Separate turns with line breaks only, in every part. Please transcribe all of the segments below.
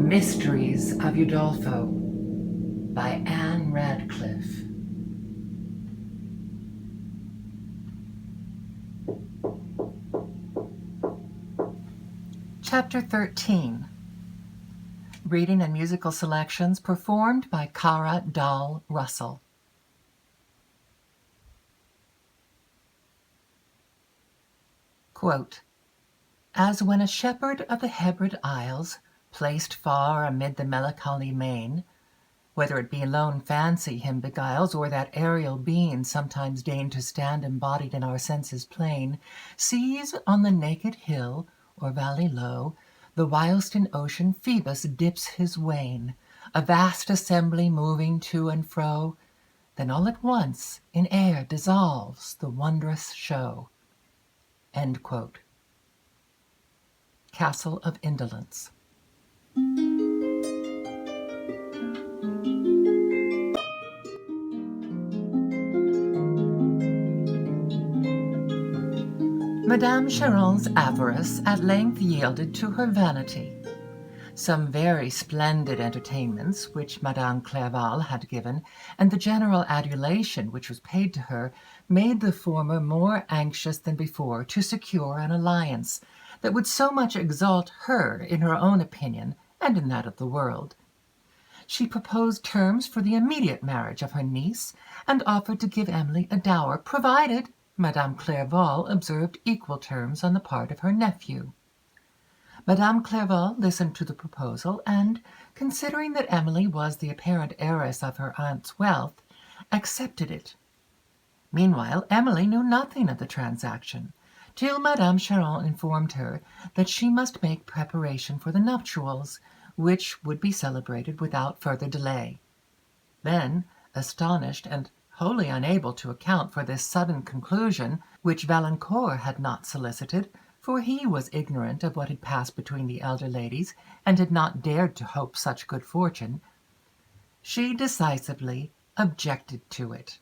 Mysteries of Udolpho by Ann Radcliffe. Chapter 13. Reading and musical selections performed by Kara Dahl Russell. Quote, "As when a shepherd of the Hebrid Isles, placed far amid the melancholy main, whether it be lone fancy him beguiles, or that aerial being sometimes deign to stand embodied in our senses plain, sees on the naked hill or valley low, the whilst in ocean Phoebus dips his wain, a vast assembly moving to and fro, then all at once in air dissolves the wondrous show." End quote. Castle of Indolence. Madame Cheron's avarice at length yielded to her vanity. Some very splendid entertainments which Madame Clerval had given, and the general adulation which was paid to her, made the former more anxious than before to secure an alliance that would so much exalt her in her own opinion and in that of the world. She proposed terms for the immediate marriage of her niece, and offered to give Emily a dower, provided Madame Clerval observed equal terms on the part of her nephew. Madame Clerval listened to the proposal, and, considering that Emily was the apparent heiress of her aunt's wealth, accepted it. Meanwhile, Emily knew nothing of the transaction, till Madame Cheron informed her that she must make preparation for the nuptials, which would be celebrated without further delay. Then, astonished and wholly unable to account for this sudden conclusion, which Valancourt had not solicited, for he was ignorant of what had passed between the elder ladies, and had not dared to hope such good fortune, she decisively objected to it.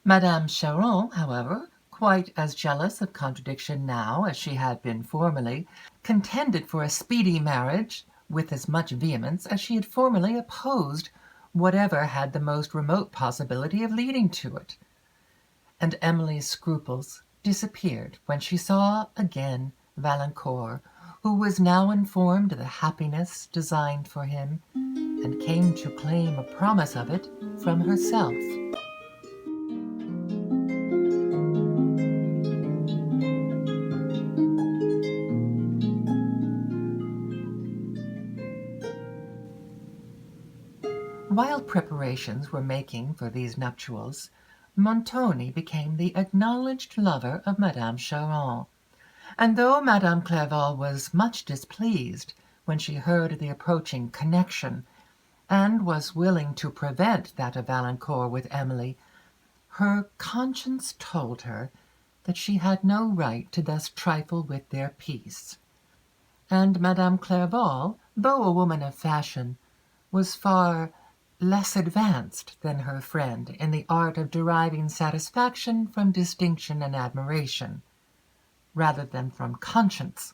Madame Cheron, however, quite as jealous of contradiction now as she had been formerly, contended for a speedy marriage with as much vehemence as she had formerly opposed whatever had the most remote possibility of leading to it, and Emily's scruples disappeared when she saw again Valancourt, who was now informed of the happiness designed for him, and came to claim a promise of it from herself. While preparations were making for these nuptials, Montoni became the acknowledged lover of Madame Cheron, and though Madame Clerval was much displeased when she heard of the approaching connection, and was willing to prevent that of Valancourt with Emily, her conscience told her that she had no right to thus trifle with their peace, and Madame Clerval, though a woman of fashion, was far less advanced than her friend in the art of deriving satisfaction from distinction and admiration, rather than from conscience.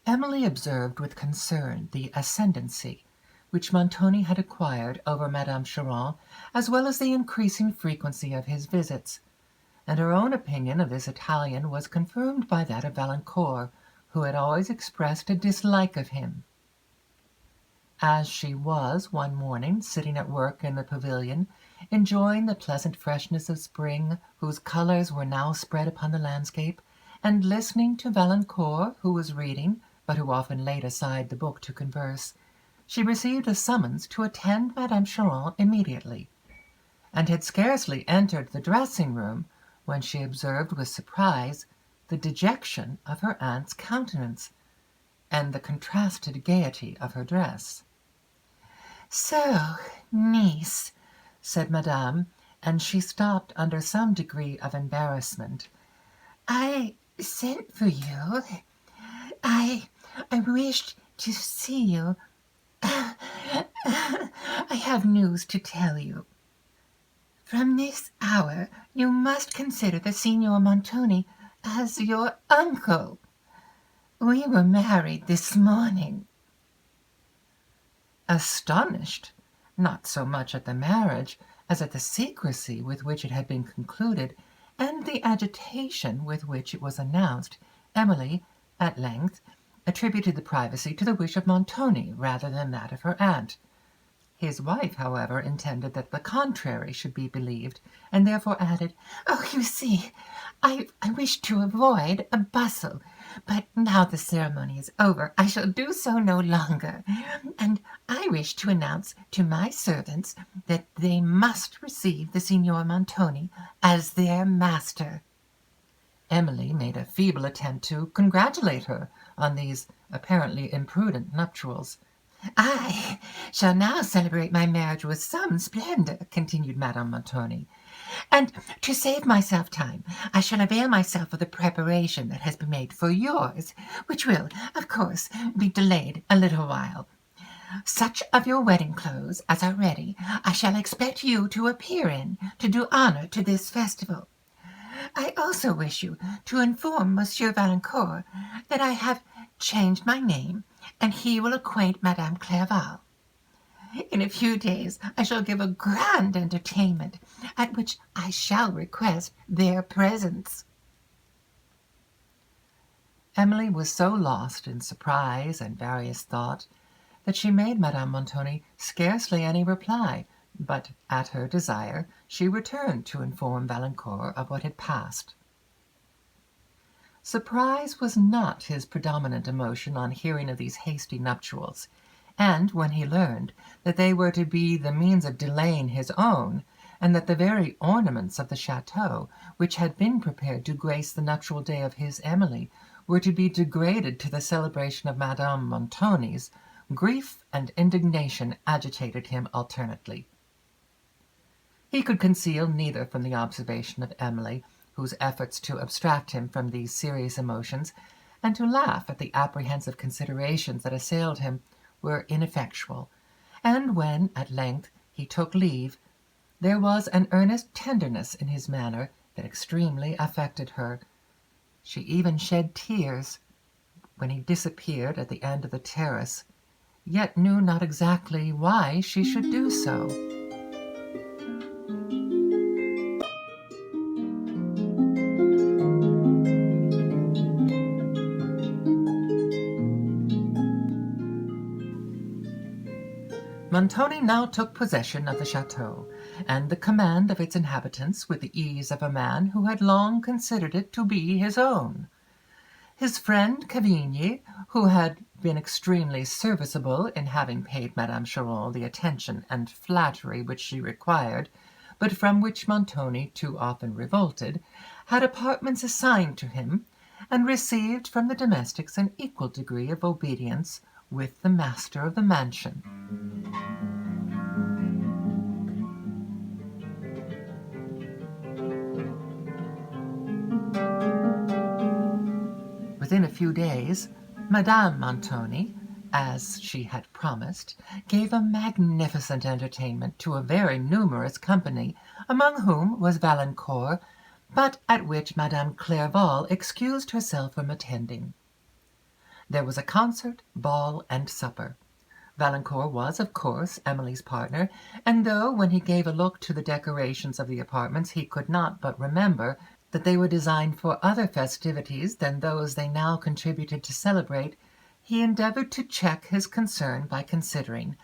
Emily observed with concern the ascendancy which Montoni had acquired over Madame Cheron, as well as the increasing frequency of his visits, and her own opinion of this Italian was confirmed by that of Valancourt, who had always expressed a dislike of him. As she was one morning sitting at work in the pavilion, enjoying the pleasant freshness of spring, whose colours were now spread upon the landscape, and listening to Valancourt, who was reading, but who often laid aside the book to converse, she received a summons to attend Madame Cheron immediately, and had scarcely entered the dressing-room when she observed with surprise the dejection of her aunt's countenance, and the contrasted gaiety of her dress. "So, niece," said Madame, and she stopped under some degree of embarrassment, "I sent for you. I wished to see you. I have news to tell you. From this hour you must consider the Signor Montoni as your uncle. We were married this morning." Astonished, not so much at the marriage as at the secrecy with which it had been concluded, and the agitation with which it was announced, Emily, at length, attributed the privacy to the wish of Montoni rather than that of her aunt. His wife, however, intended that the contrary should be believed, and therefore added, "Oh, you see, I wish to avoid a bustle, but now the ceremony is over, I shall do so no longer, and I wish to announce to my servants that they must receive the Signor Montoni as their master." Emily made a feeble attempt to congratulate her on these apparently imprudent nuptials. "I shall now celebrate my marriage with some splendor," continued Madame Montoni, "and to save myself time, I shall avail myself of the preparation that has been made for yours, which will, of course, be delayed a little while. Such of your wedding clothes as are ready I shall expect you to appear in to do honor to this festival. I also wish you to inform Monsieur Valancourt that I have changed my name, and he will acquaint Madame Clerval. In a few days I shall give a grand entertainment, at which I shall request their presence." Emily was so lost in surprise and various thought that she made Madame Montoni scarcely any reply, but at her desire she returned to inform Valancourt of what had passed. Surprise was not his predominant emotion on hearing of these hasty nuptials, and when he learned that they were to be the means of delaying his own, and that the very ornaments of the château, which had been prepared to grace the nuptial day of his Emily, were to be degraded to the celebration of Madame Montoni's, grief and indignation agitated him alternately. He could conceal neither from the observation of Emily, whose efforts to abstract him from these serious emotions, and to laugh at the apprehensive considerations that assailed him, were ineffectual, and when, at length, he took leave, there was an earnest tenderness in his manner that extremely affected her. She even shed tears when he disappeared at the end of the terrace, yet knew not exactly why she should do so. Montoni now took possession of the château, and the command of its inhabitants with the ease of a man who had long considered it to be his own. His friend Cavigni, who had been extremely serviceable in having paid Madame Cheron the attention and flattery which she required, but from which Montoni too often revolted, had apartments assigned to him, and received from the domestics an equal degree of obedience with the master of the mansion. Within a few days, Madame Montoni, as she had promised, gave a magnificent entertainment to a very numerous company, among whom was Valancourt, but at which Madame Clerval excused herself from attending. There was a concert, ball, and supper. Valancourt was, of course, Emily's partner, and though, when he gave a look to the decorations of the apartments, he could not but remember that they were designed for other festivities than those they now contributed to celebrate, he endeavoured to check his concern by considering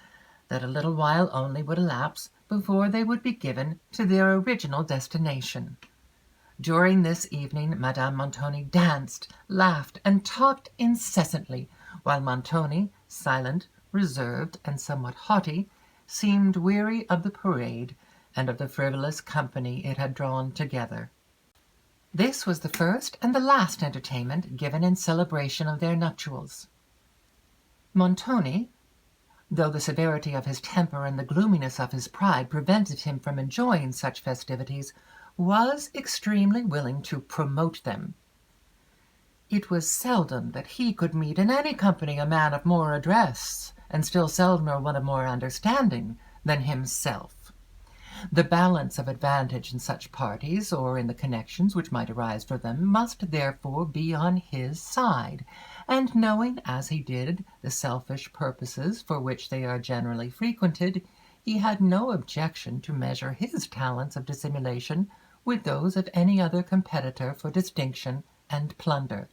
that a little while only would elapse before they would be given to their original destination. During this evening Madame Montoni danced, laughed, and talked incessantly, while Montoni, silent, reserved, and somewhat haughty, seemed weary of the parade and of the frivolous company it had drawn together. This was the first and the last entertainment given in celebration of their nuptials. Montoni, though the severity of his temper and the gloominess of his pride prevented him from enjoying such festivities, was extremely willing to promote them. It was seldom that he could meet in any company a man of more address, and still seldomer one of more understanding, than himself. The balance of advantage in such parties, or in the connections which might arise from them, must therefore be on his side, and knowing, as he did, the selfish purposes for which they are generally frequented, he had no objection to measure his talents of dissimulation with those of any other competitor for distinction and plunder.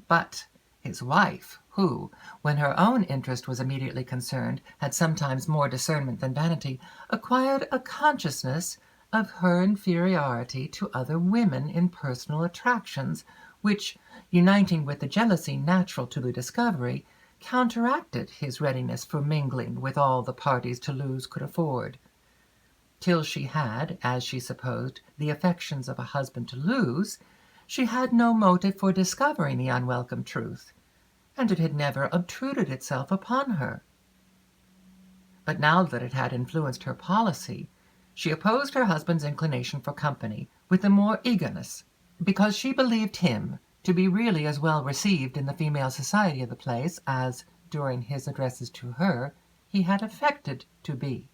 But his wife, who, when her own interest was immediately concerned, had sometimes more discernment than vanity, acquired a consciousness of her inferiority to other women in personal attractions, which, uniting with the jealousy natural to the discovery, counteracted his readiness for mingling with all the parties Toulouse could afford. Till she had, as she supposed, the affections of a husband to lose, she had no motive for discovering the unwelcome truth, and it had never obtruded itself upon her. But now that it had influenced her policy, she opposed her husband's inclination for company with the more eagerness, because she believed him to be really as well received in the female society of the place as, during his addresses to her, he had affected to be.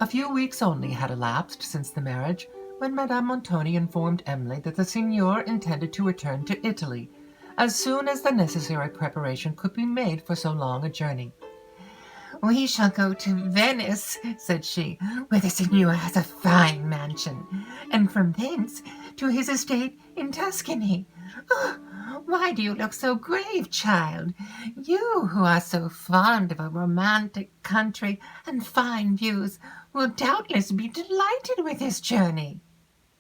A few weeks only had elapsed since the marriage, when Madame Montoni informed Emily that the Signor intended to return to Italy, as soon as the necessary preparation could be made for so long a journey. "We shall go to Venice," said she, "where the Signor has a fine mansion, and from thence to his estate in Tuscany. Oh, why do you look so grave, child? You, who are so fond of a romantic country and fine views, will doubtless be delighted with this journey."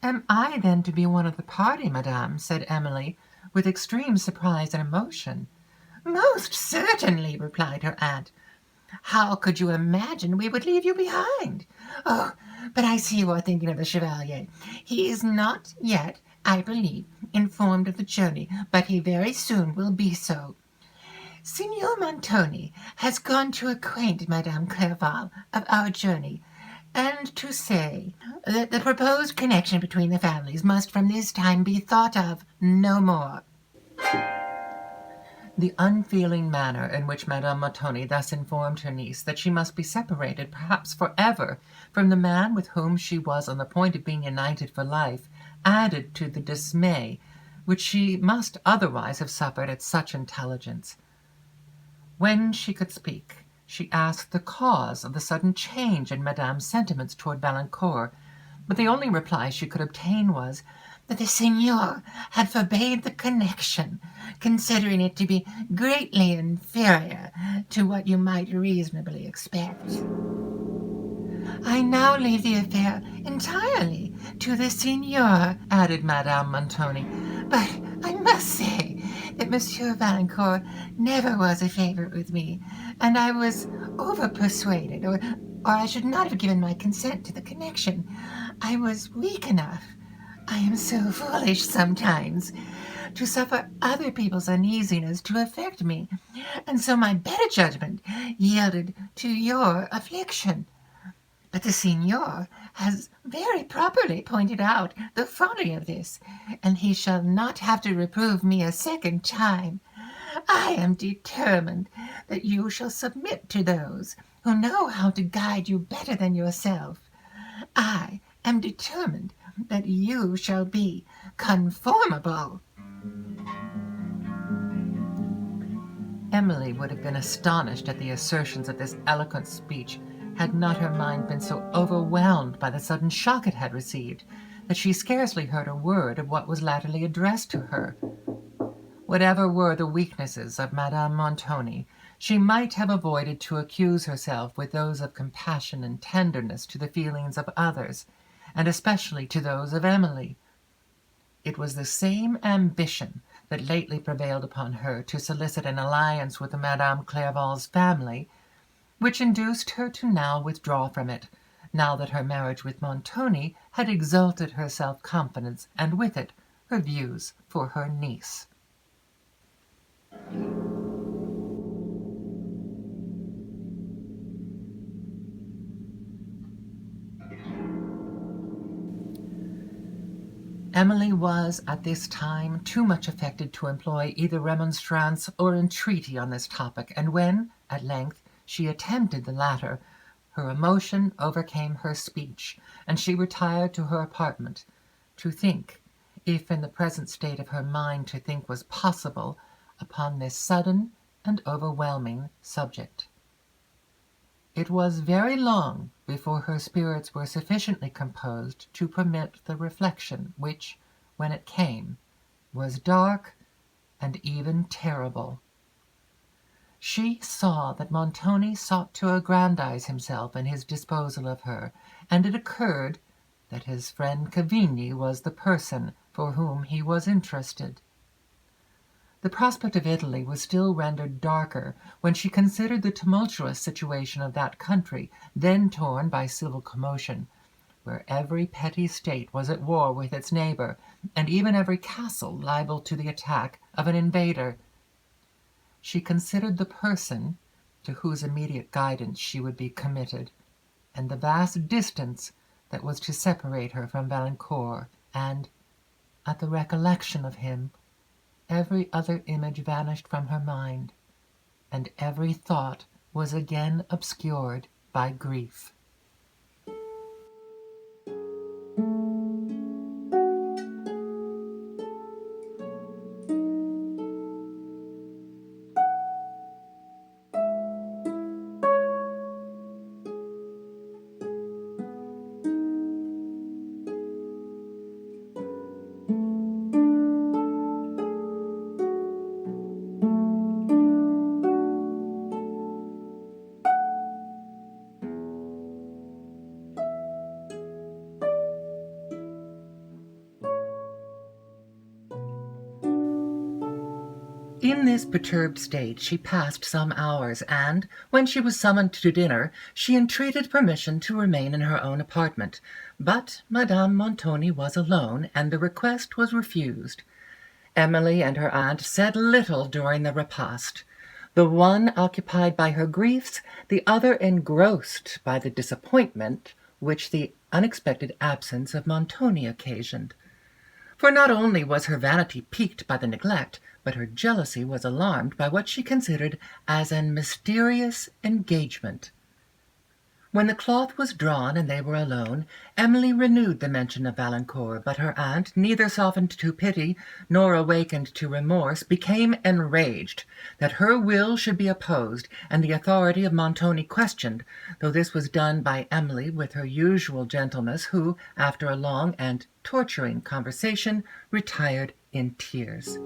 "Am I then to be one of the party, madame?" said Emily, with extreme surprise and emotion.
"Most certainly," replied her aunt. "How could you imagine we would leave you behind? Oh, but I see you are thinking of the Chevalier. He is not yet, I believe, informed of the journey, but he very soon will be so. Signor Montoni has gone to acquaint Madame Clerval of our journey, and to say that the proposed connection between the families must from this time be thought of no more."
The unfeeling manner in which Madame Montoni thus informed her niece that she must be separated, perhaps for ever, from the man with whom she was on the point of being united for life, added to the dismay which she must otherwise have suffered at such intelligence. When she could speak, she asked the cause of the sudden change in Madame's sentiments toward Valancourt, but the only reply she could obtain was,
that the Signor had forbade the connection, considering it to be greatly inferior to what you might reasonably expect. "I now leave the affair entirely to the Signor," added Madame Montoni, "but I must say that Monsieur Valancourt never was a favourite with me, and I was over-persuaded, or I should not have given my consent to the connection. I was weak enough, I am so foolish sometimes, to suffer other people's uneasiness to affect me, and so my better judgment yielded to your affliction. But the Signor has very properly pointed out the folly of this, and he shall not have to reprove me a second time. I am determined that you shall submit to those who know how to guide you better than yourself. I am determined that you shall be conformable."
Emily would have been astonished at the assertions of this eloquent speech, had not her mind been so overwhelmed by the sudden shock it had received, that she scarcely heard a word of what was latterly addressed to her. Whatever were the weaknesses of Madame Montoni, she might have avoided to accuse herself with those of compassion and tenderness to the feelings of others, and especially to those of Emily. It was the same ambition that lately prevailed upon her to solicit an alliance with Madame Clerval's family, which induced her to now withdraw from it, now that her marriage with Montoni had exalted her self-confidence, and with it her views for her niece. Emily was at this time too much affected to employ either remonstrance or entreaty on this topic, and when, at length, she attempted the latter, her emotion overcame her speech, and she retired to her apartment, to think, if in the present state of her mind to think was possible, upon this sudden and overwhelming subject. It was very long before her spirits were sufficiently composed to permit the reflection, which, when it came, was dark and even terrible. She saw that Montoni sought to aggrandize himself in his disposal of her, and it occurred that his friend Cavigni was the person for whom he was interested. The prospect of Italy was still rendered darker when she considered the tumultuous situation of that country, then torn by civil commotion, where every petty state was at war with its neighbor, and even every castle liable to the attack of an invader. She considered the person to whose immediate guidance she would be committed, and the vast distance that was to separate her from Valancourt, and, at the recollection of him, every other image vanished from her mind, and every thought was again obscured by grief. In this perturbed state she passed some hours, and, when she was summoned to dinner, she entreated permission to remain in her own apartment, but Madame Montoni was alone, and the request was refused. Emily and her aunt said little during the repast, the one occupied by her griefs, the other engrossed by the disappointment which the unexpected absence of Montoni occasioned. For not only was her vanity piqued by the neglect, but her jealousy was alarmed by what she considered as an mysterious engagement. When the cloth was drawn and they were alone, Emily renewed the mention of Valancourt, but her aunt, neither softened to pity nor awakened to remorse, became enraged that her will should be opposed and the authority of Montoni questioned, though this was done by Emily with her usual gentleness, who, after a long and torturing conversation, retired in tears.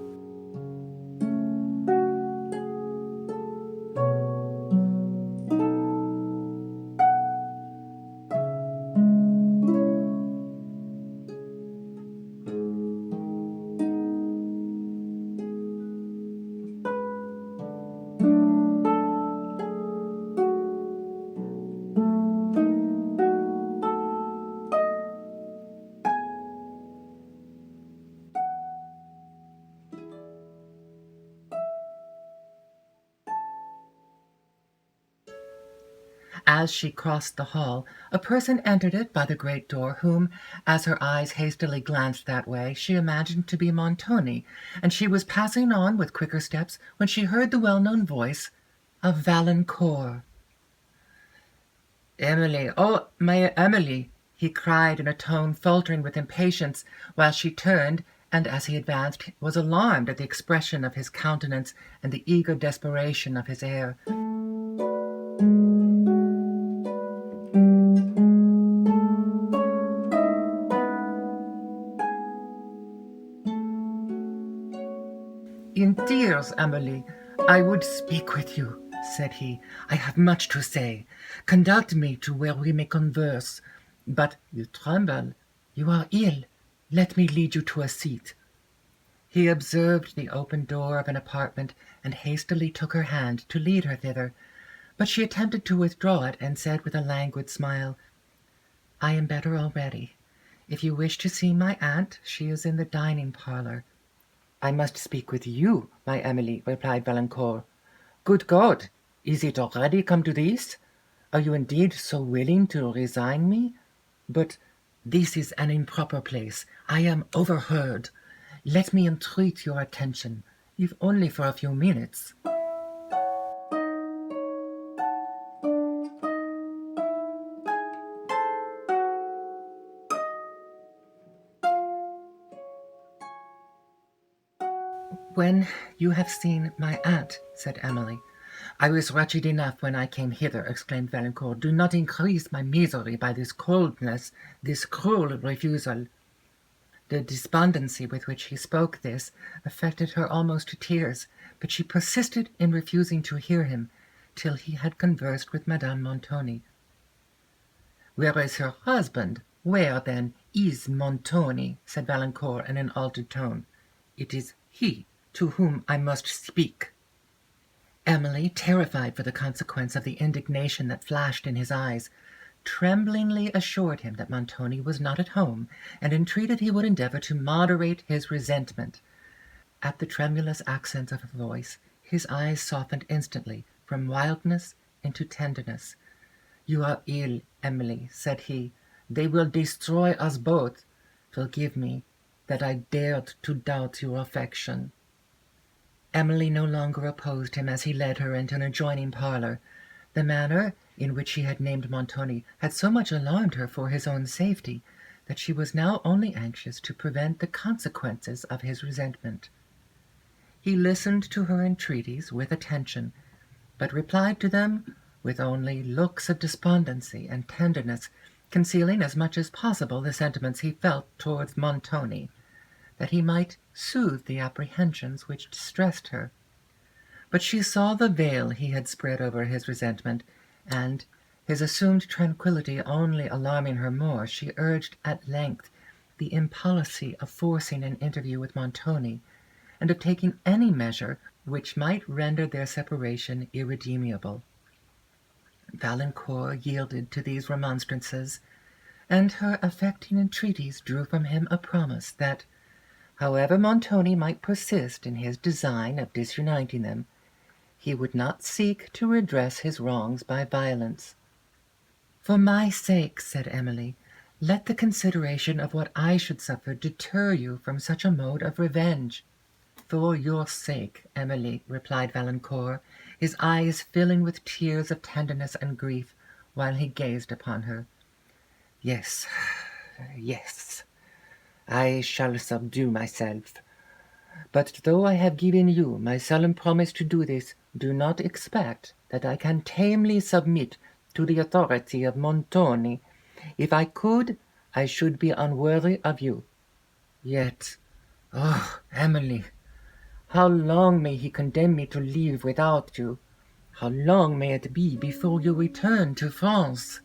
As she crossed the hall, a person entered it by the great door, whom, as her eyes hastily glanced that way, she imagined to be Montoni, and she was passing on with quicker steps when she heard the well-known voice of Valancourt. "Emily, oh, my Emily!" he cried in a tone faltering with impatience, while she turned, and as he advanced was alarmed at the expression of his countenance and the eager desperation of his air. "In tears, Emily, I would speak with you," said he. "I have much to say. Conduct me to where we may converse. But you tremble. You are ill. Let me lead you to a seat." He observed the open door of an apartment, and hastily took her hand to lead her thither, but she attempted to withdraw it, and said with a languid smile, "I am better already. If you wish to see my aunt, she is in the dining parlour." "I must speak with you, my Emily," replied Valancourt. "Good God! Is it already come to this? Are you indeed so willing to resign me? But This is an improper place. I am overheard. Let me entreat your attention, if only for a few minutes." "When you have seen my aunt," said Emily. "I was wretched enough when I came hither," exclaimed Valancourt. "Do not increase my misery by this coldness, this cruel refusal." The despondency with which he spoke this affected her almost to tears, but she persisted in refusing to hear him till he had conversed with Madame Montoni. "Where is her husband? Where, then, is Montoni?" said Valancourt in an altered tone. "It is he to whom I must speak." Emily, terrified for the consequence of the indignation that flashed in his eyes, tremblingly assured him that Montoni was not at home, and entreated he would endeavour to moderate his resentment. At the tremulous accents of her voice, his eyes softened instantly from wildness into tenderness. "You are ill, Emily," said he. "They will destroy us both. Forgive me that I dared to doubt your affection." Emily no longer opposed him as he led her into an adjoining parlour. The manner in which he had named Montoni had so much alarmed her for his own safety, that she was now only anxious to prevent the consequences of his resentment. He listened to her entreaties with attention, but replied to them with only looks of despondency and tenderness, concealing as much as possible the sentiments he felt towards Montoni, that he might soothe the apprehensions which distressed her. But she saw the veil he had spread over his resentment, and, his assumed tranquillity only alarming her more, she urged at length the impolicy of forcing an interview with Montoni, and of taking any measure which might render their separation irremediable. Valancourt yielded to these remonstrances, and her affecting entreaties drew from him a promise that, however Montoni might persist in his design of disuniting them, he would not seek to redress his wrongs by violence. "For my sake," said Emily, "let the consideration of what I should suffer deter you from such a mode of revenge." "For your sake, Emily," replied Valancourt, his eyes filling with tears of tenderness and grief, while he gazed upon her. "Yes, yes, I shall subdue myself. But though I have given you my solemn promise to do this, do not expect that I can tamely submit to the authority of Montoni. If I could, I should be unworthy of you. Yet, oh, Emily, how long may he condemn me to live without you? How long may it be before you return to France?"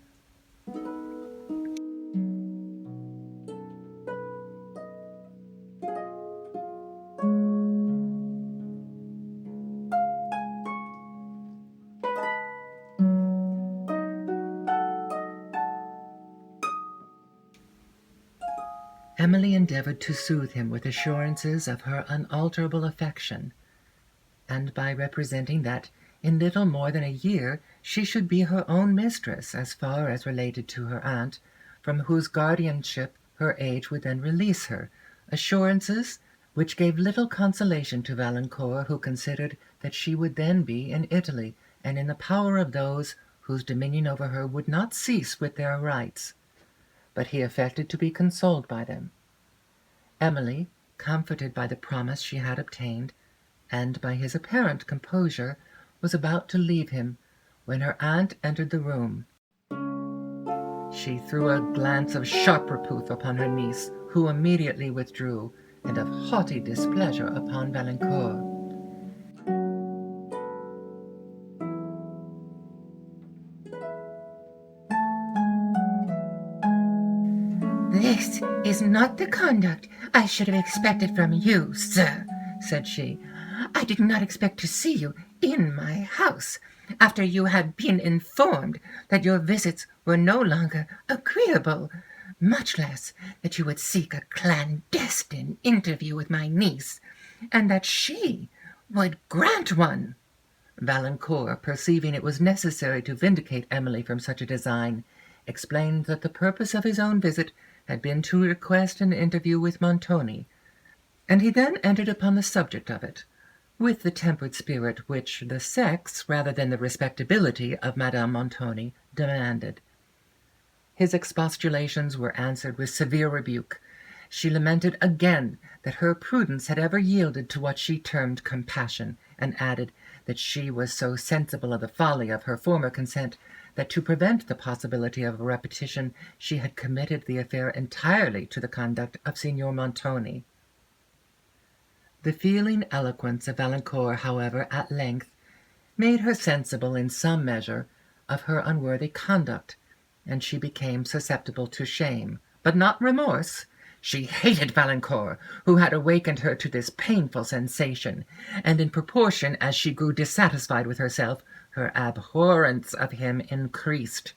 Emily endeavoured to soothe him with assurances of her unalterable affection, and by representing that in little more than a year she should be her own mistress as far as related to her aunt, from whose guardianship her age would then release her, assurances which gave little consolation to Valancourt, who considered that she would then be in Italy, and in the power of those whose dominion over her would not cease with their rights. But he affected to be consoled by them. Emily, comforted by the promise she had obtained, and by his apparent composure, was about to leave him, when her aunt entered the room. She threw a glance of sharp reproof upon her niece, who immediately withdrew, and of haughty displeasure upon Valancourt.
"This is not the conduct I should have expected from you, sir," said she. "I did not expect to see you in my house, after you had been informed that your visits were no longer agreeable, much less that you would seek a clandestine interview with my niece, and that she would grant one."
Valancourt, perceiving it was necessary to vindicate Emily from such a design, explained that the purpose of his own visit had been to request an interview with Montoni, and he then entered upon the subject of it, with the tempered spirit which the sex, rather than the respectability of Madame Montoni, demanded. His expostulations were answered with severe rebuke. She lamented again that her prudence had ever yielded to what she termed compassion, and added that she was so sensible of the folly of her former consent that to prevent the possibility of a repetition she had committed the affair entirely to the conduct of Signor Montoni. The feeling eloquence of Valancourt, however, at length made her sensible in some measure of her unworthy conduct, and she became susceptible to shame, but not remorse. She hated Valancourt, who had awakened her to this painful sensation, and in proportion as she grew dissatisfied with herself, her abhorrence of him increased.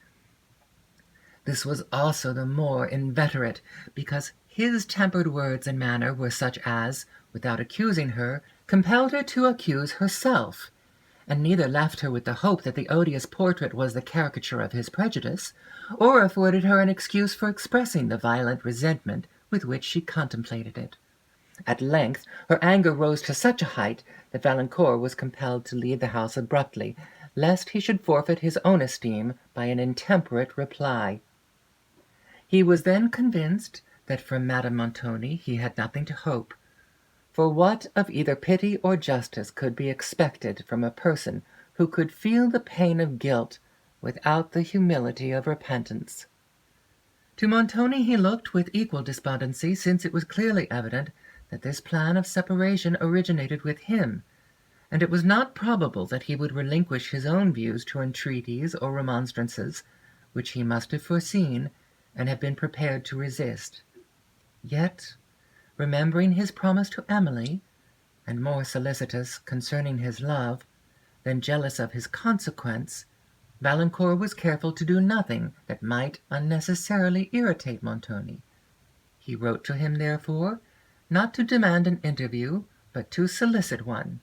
This was also the more inveterate, because his tempered words and manner were such as, without accusing her, compelled her to accuse herself, and neither left her with the hope that the odious portrait was the caricature of his prejudice, or afforded her an excuse for expressing the violent resentment with which she contemplated it. At length her anger rose to such a height that Valancourt was compelled to leave the house abruptly, lest he should forfeit his own esteem by an intemperate reply. He was then convinced that from Madame Montoni he had nothing to hope, for what of either pity or justice could be expected from a person who could feel the pain of guilt without the humility of repentance? To Montoni he looked with equal despondency, since it was clearly evident that this plan of separation originated with him, and it was not probable that he would relinquish his own views to entreaties or remonstrances, which he must have foreseen and have been prepared to resist. Yet, remembering his promise to Emily, and more solicitous concerning his love than jealous of his consequence, Valancourt was careful to do nothing that might unnecessarily irritate Montoni. He wrote to him, therefore, not to demand an interview, but to solicit one,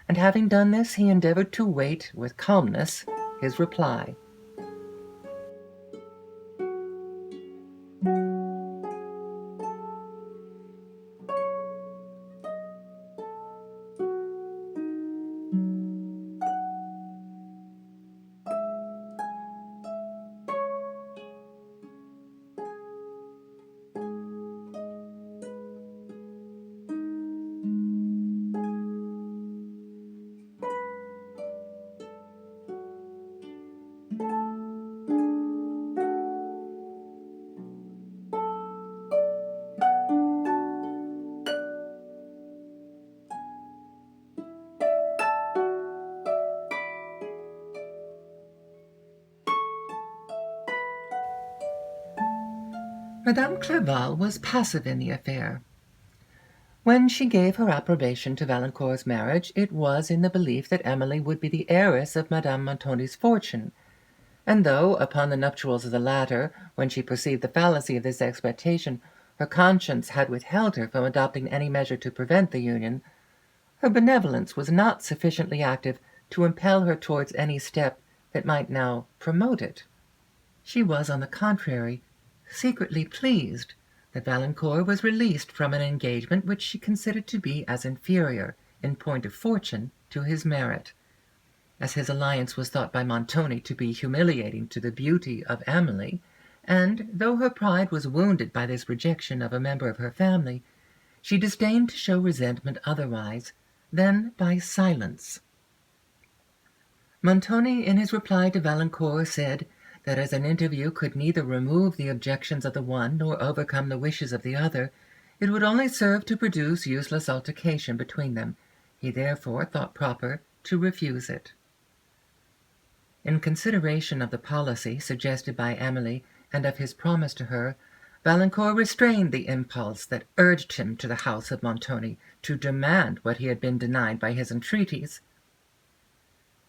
and having done this, he endeavoured to wait with calmness his reply. Madame Clerval was passive in the affair. When she gave her approbation to Valancourt's marriage, it was in the belief that Emily would be the heiress of Madame Montoni's fortune, and though, upon the nuptials of the latter, when she perceived the fallacy of this expectation, her conscience had withheld her from adopting any measure to prevent the union, her benevolence was not sufficiently active to impel her towards any step that might now promote it. She was, on the contrary, secretly pleased that Valancourt was released from an engagement which she considered to be as inferior, in point of fortune, to his merit. As his alliance was thought by Montoni to be humiliating to the beauty of Emily, and, though her pride was wounded by this rejection of a member of her family, she disdained to show resentment otherwise than by silence. Montoni, in his reply to Valancourt, said that as an interview could neither remove the objections of the one nor overcome the wishes of the other, it would only serve to produce useless altercation between them. He therefore thought proper to refuse it. In consideration of the policy suggested by Emily and of his promise to her, Valancourt restrained the impulse that urged him to the house of Montoni to demand what he had been denied by his entreaties.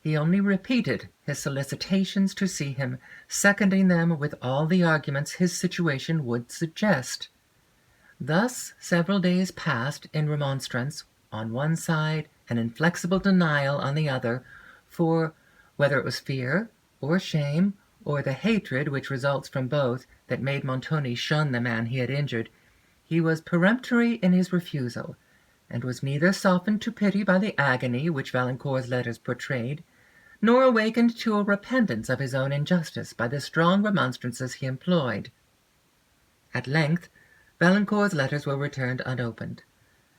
He only repeated his solicitations to see him, seconding them with all the arguments his situation would suggest. Thus several days passed in remonstrance on one side and inflexible denial on the other, for, whether it was fear, or shame, or the hatred which results from both, that made Montoni shun the man he had injured, he was peremptory in his refusal, and was neither softened to pity by the agony which Valancourt's letters portrayed, nor awakened to a repentance of his own injustice by the strong remonstrances he employed. At length Valancourt's letters were returned unopened,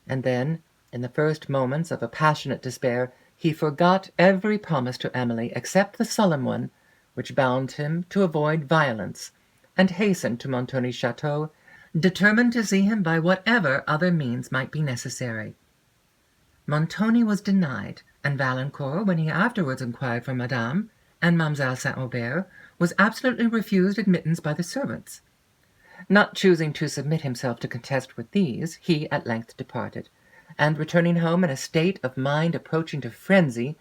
and then, in the first moments of a passionate despair, he forgot every promise to Emily except the solemn one which bound him to avoid violence, and hastened to Montoni's chateau, determined to see him by whatever other means might be necessary. Montoni was denied, and Valancourt, when he afterwards inquired for Madame and Mademoiselle St. Aubert, was absolutely refused admittance by the servants. Not choosing to submit himself to contest with these, he at length departed, and returning home in a state of mind approaching to frenzy,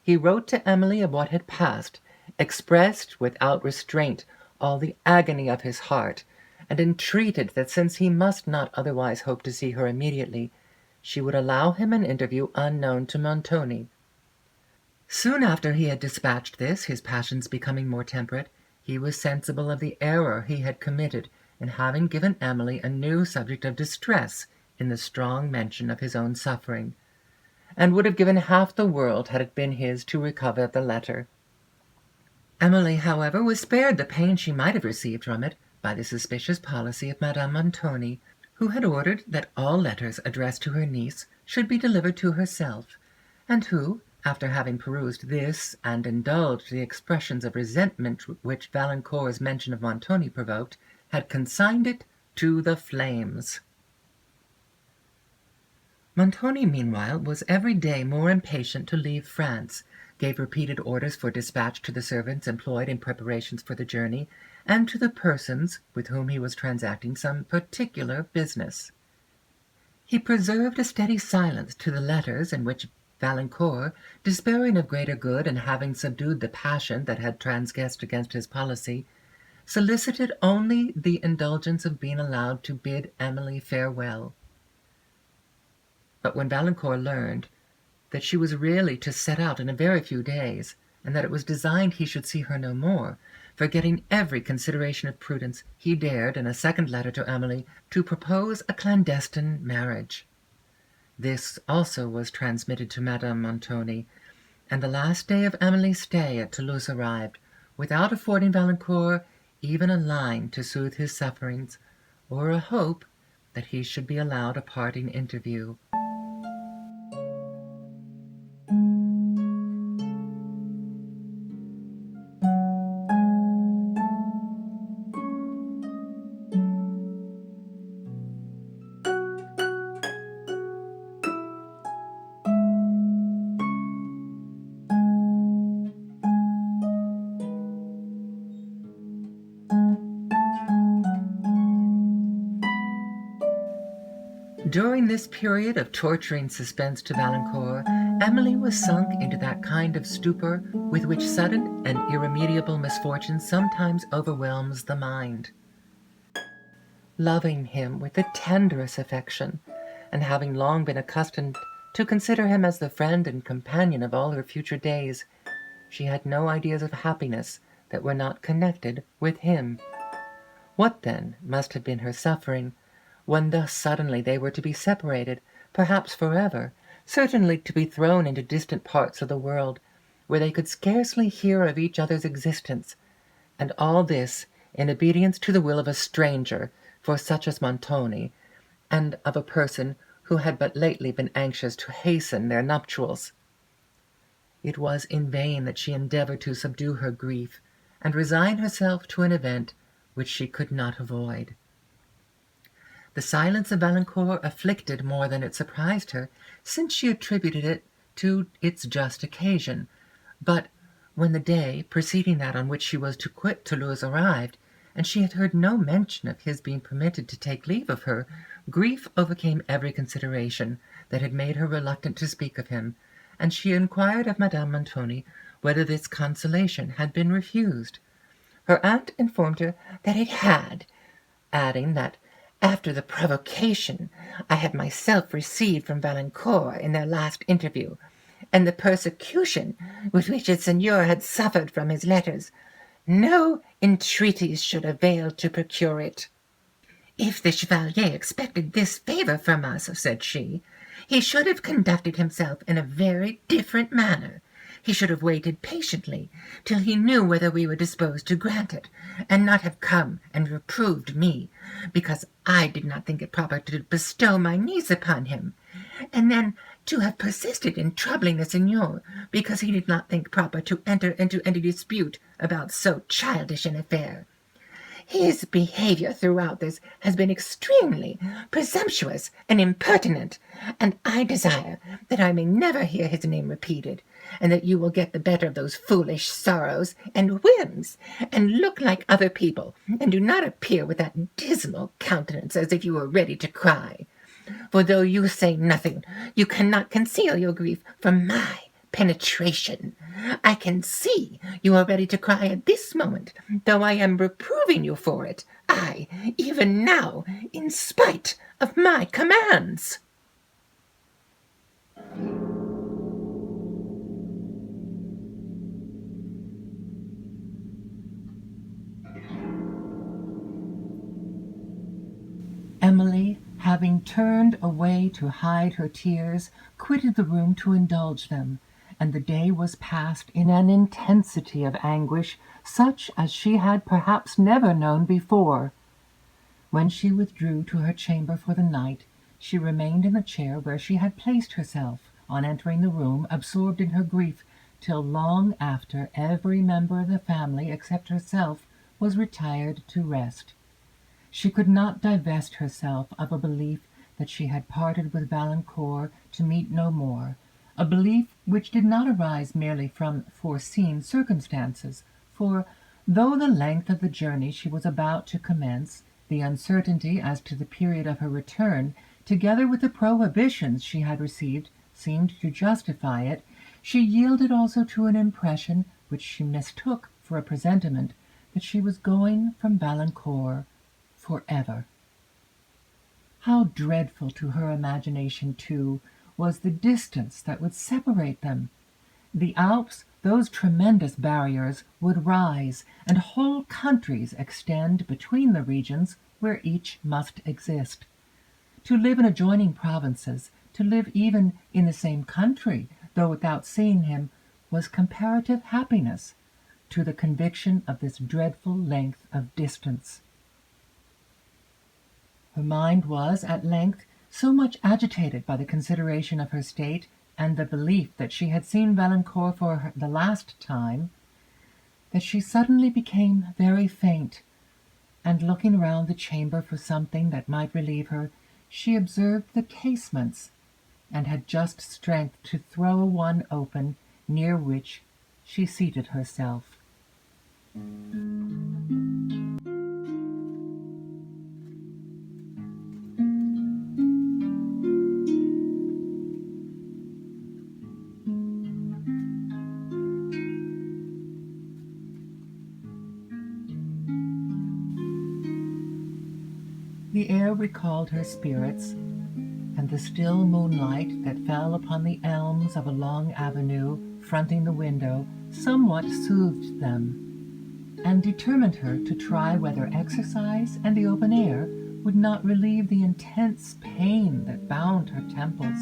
he wrote to Emily of what had passed, expressed without restraint all the agony of his heart, and entreated that, since he must not otherwise hope to see her immediately, she would allow him an interview unknown to Montoni. Soon after he had dispatched this, his passions becoming more temperate, he was sensible of the error he had committed in having given Emily a new subject of distress in the strong mention of his own suffering, and would have given half the world had it been his to recover the letter. Emily, however, was spared the pain she might have received from it by the suspicious policy of Madame Montoni, who had ordered that all letters addressed to her niece should be delivered to herself, and who, after having perused this and indulged the expressions of resentment which Valancourt's mention of Montoni provoked, had consigned it to the flames. Montoni, meanwhile, was every day more impatient to leave France, gave repeated orders for dispatch to the servants employed in preparations for the journey, and to the persons with whom he was transacting some particular business. He preserved a steady silence to the letters in which Valancourt, despairing of greater good, and having subdued the passion that had transgressed against his policy, solicited only the indulgence of being allowed to bid Emily farewell. But when Valancourt learned that she was really to set out in a very few days, and that it was designed he should see her no more, forgetting every consideration of prudence, he dared, in a second letter to Emily, to propose a clandestine marriage. This also was transmitted to Madame Montoni, and the last day of Emily's stay at Toulouse arrived, without affording Valancourt even a line to soothe his sufferings, or a hope that he should be allowed a parting interview. During this period of torturing suspense to Valancourt, Emily was sunk into that kind of stupor with which sudden and irremediable misfortune sometimes overwhelms the mind. Loving him with the tenderest affection, and having long been accustomed to consider him as the friend and companion of all her future days, she had no ideas of happiness that were not connected with him. What, then, must have been her suffering, when thus suddenly they were to be separated, perhaps forever, certainly to be thrown into distant parts of the world, where they could scarcely hear of each other's existence, and all this in obedience to the will of a stranger, for such as Montoni, and of a person who had but lately been anxious to hasten their nuptials. It was in vain that she endeavoured to subdue her grief, and resign herself to an event which she could not avoid. The silence of Valancourt afflicted more than it surprised her, since she attributed it to its just occasion. But when the day preceding that on which she was to quit Toulouse arrived, and she had heard no mention of his being permitted to take leave of her, grief overcame every consideration that had made her reluctant to speak of him, and she inquired of Madame Montoni whether this consolation had been refused. Her aunt informed her that it had, adding that, after the provocation I had myself received from Valancourt in their last interview, and the persecution with which the Seigneur had suffered from his letters,
No entreaties should avail to procure it. If the Chevalier expected this favour from us, said she, he should have conducted himself in a very different manner. He should have waited patiently till he knew whether we were disposed to grant it, and not have come and reproved me, because I did not think it proper to bestow my niece upon him, and then to have persisted in troubling the Signor, because he did not think proper to enter into any dispute about so childish an affair. His behaviour throughout this has been extremely presumptuous and impertinent, and I desire that I may never hear his name repeated, and that you will get the better of those foolish sorrows and whims, and look like other people, and do not appear with that dismal countenance as if you were ready to cry. For though you say nothing, you cannot conceal your grief from my penetration. I can see you are ready to cry at this moment, though I am reproving you for it, I, even now, in spite of my commands.
Emily, having turned away to hide her tears, quitted the room to indulge them, and the day was passed in an intensity of anguish such as she had perhaps never known before. When she withdrew to her chamber for the night, she remained in the chair where she had placed herself, on entering the room, absorbed in her grief, till long after every member of the family, except herself, was retired to rest. She could not divest herself of a belief that she had parted with Valancourt to meet no more, a belief which did not arise merely from foreseen circumstances, for, though the length of the journey she was about to commence, the uncertainty as to the period of her return, together with the prohibitions she had received, seemed to justify it, she yielded also to an impression which she mistook for a presentiment that she was going from Valancourt forever. How dreadful to her imagination, too, was the distance that would separate them! The Alps, those tremendous barriers, would rise, and whole countries extend between the regions where each must exist. To live in adjoining provinces, to live even in the same country, though without seeing him, was comparative happiness, to the conviction of this dreadful length of distance. Her mind was, at length, so much agitated by the consideration of her state, and the belief that she had seen Valancourt for the last time, that she suddenly became very faint, and looking round the chamber for something that might relieve her, she observed the casements, and had just strength to throw one open, near which she seated herself. The air recalled her spirits, and the still moonlight that fell upon the elms of a long avenue fronting the window somewhat soothed them, and determined her to try whether exercise and the open air would not relieve the intense pain that bound her temples.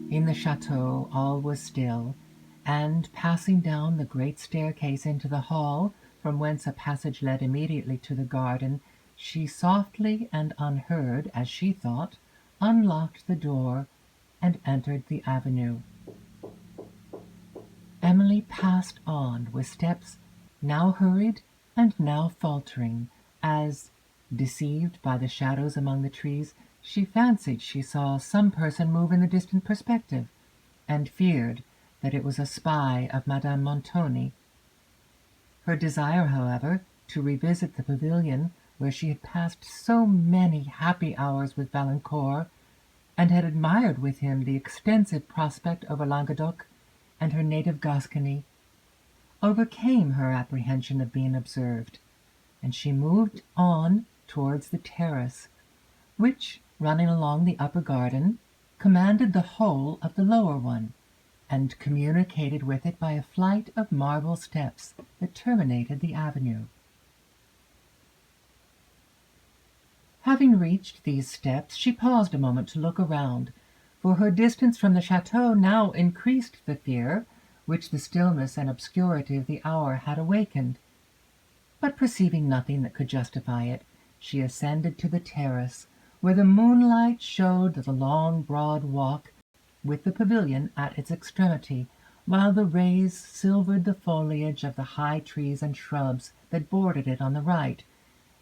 In the chateau all was still, and, passing down the great staircase into the hall, from whence a passage led immediately to the garden, she softly and unheard, as she thought, unlocked the door and entered the avenue. Emily passed on with steps now hurried and now faltering, as, deceived by the shadows among the trees, she fancied she saw some person move in the distant perspective, and feared that it was a spy of Madame Montoni. Her desire, however, to revisit the pavilion, where she had passed so many happy hours with Valancourt, and had admired with him the extensive prospect over Languedoc and her native Gascony, overcame her apprehension of being observed, and she moved on towards the terrace, which, running along the upper garden, commanded the whole of the lower one, and communicated with it by a flight of marble steps that terminated the avenue. Having reached these steps, she paused a moment to look around, for her distance from the chateau now increased the fear which the stillness and obscurity of the hour had awakened. But perceiving nothing that could justify it, she ascended to the terrace, where the moonlight showed the long broad walk, with the pavilion at its extremity, while the rays silvered the foliage of the high trees and shrubs that bordered it on the right,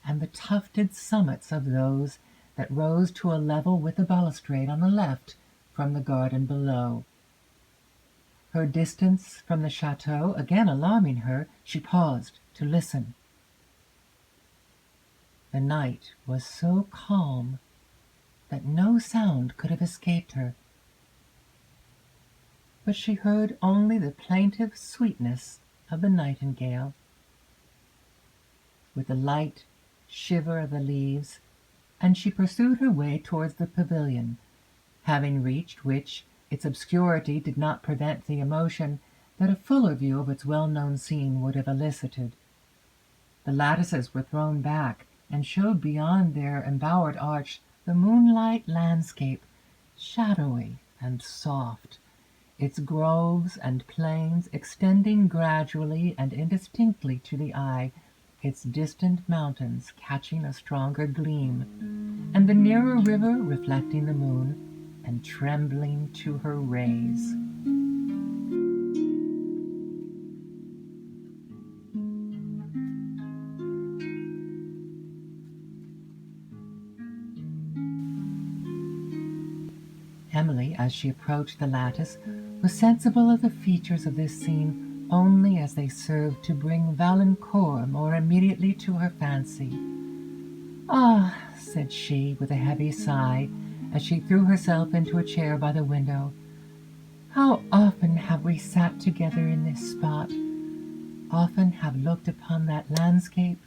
and the tufted summits of those that rose to a level with the balustrade on the left from the garden below. Her distance from the chateau again alarming her, she paused to listen. The night was so calm that no sound could have escaped her, but she heard only the plaintive sweetness of the nightingale, with the light shiver of the leaves, and she pursued her way towards the pavilion, having reached which its obscurity did not prevent the emotion that a fuller view of its well-known scene would have elicited. The lattices were thrown back, and showed beyond their embowered arch the moonlight landscape, shadowy and soft, its groves and plains extending gradually and indistinctly to the eye, its distant mountains catching a stronger gleam, and the nearer river reflecting the moon and trembling to her rays. Emily, as she approached the lattice, was sensible of the features of this scene only as they served to bring Valancourt more immediately to her fancy. "Ah," said she, with a heavy sigh, as she threw herself into a chair by the window, "how often have we sat together in this spot, often have looked upon that landscape!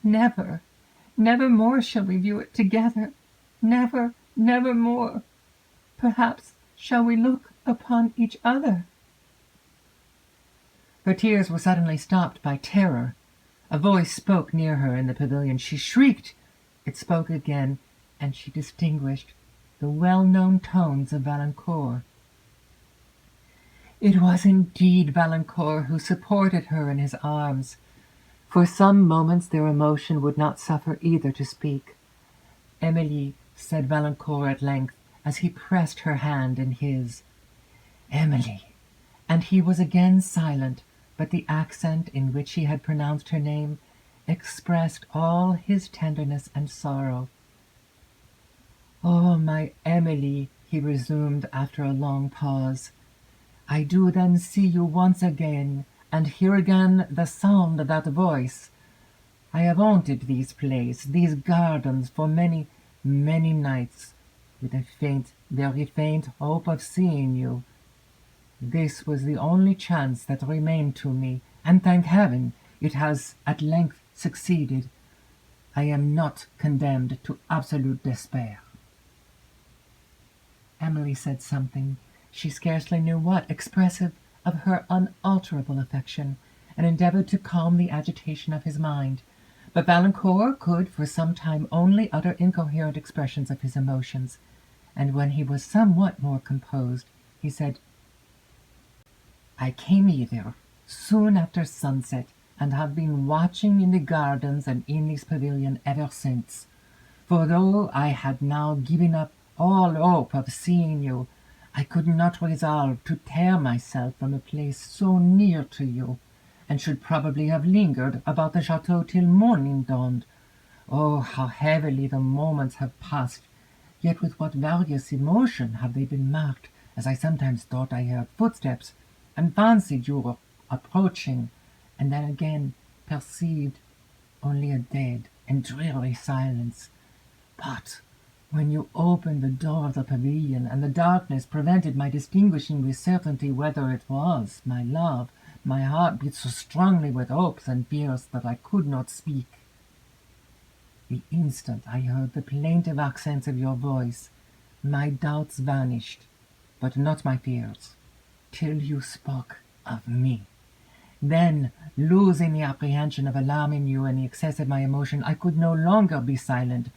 Never, never more shall we view it together, never, never more, perhaps, shall we look upon each other." Her tears were suddenly stopped by terror. A voice spoke near her in the pavilion. She shrieked. It spoke again, and she distinguished the well-known tones of Valancourt. It was indeed Valancourt who supported her in his arms. For some moments their emotion would not suffer either to speak. "Emily," said Valancourt at length, as he pressed her hand in his. "Emily!" And he was again silent, but the accent in which he had pronounced her name expressed all his tenderness and sorrow. "Oh, my Emily," he resumed after a long pause, "I do then see you once again, and hear again the sound of that voice. I have haunted these places, these gardens, for many, many nights, with a faint, very faint hope of seeing you. This was the only chance that remained to me, and thank heaven it has at length succeeded. I am not condemned to absolute despair." Emily said something, she scarcely knew what, expressive of her unalterable affection, and endeavored to calm the agitation of his mind. But Valancourt could for some time only utter incoherent expressions of his emotions, and when he was somewhat more composed, he said, "I came hither soon after sunset, and have been watching in the gardens and in this pavilion ever since, for though I had now given up all hope of seeing you, I could not resolve to tear myself from a place so near to you, and should probably have lingered about the chateau till morning dawned. Oh, how heavily the moments have passed! Yet with what various emotion have they been marked, as I sometimes thought I heard footsteps, and fancied you were approaching, and then again perceived only a dead and dreary silence. But when you opened the door of the pavilion, and the darkness prevented my distinguishing with certainty whether it was my love, my heart beat so strongly with hopes and fears that I could not speak. The instant I heard the plaintive accents of your voice, my doubts vanished,
but not my fears, till you spoke of me. Then, losing the apprehension of alarming you in the excess of my emotion, I could no longer be silent.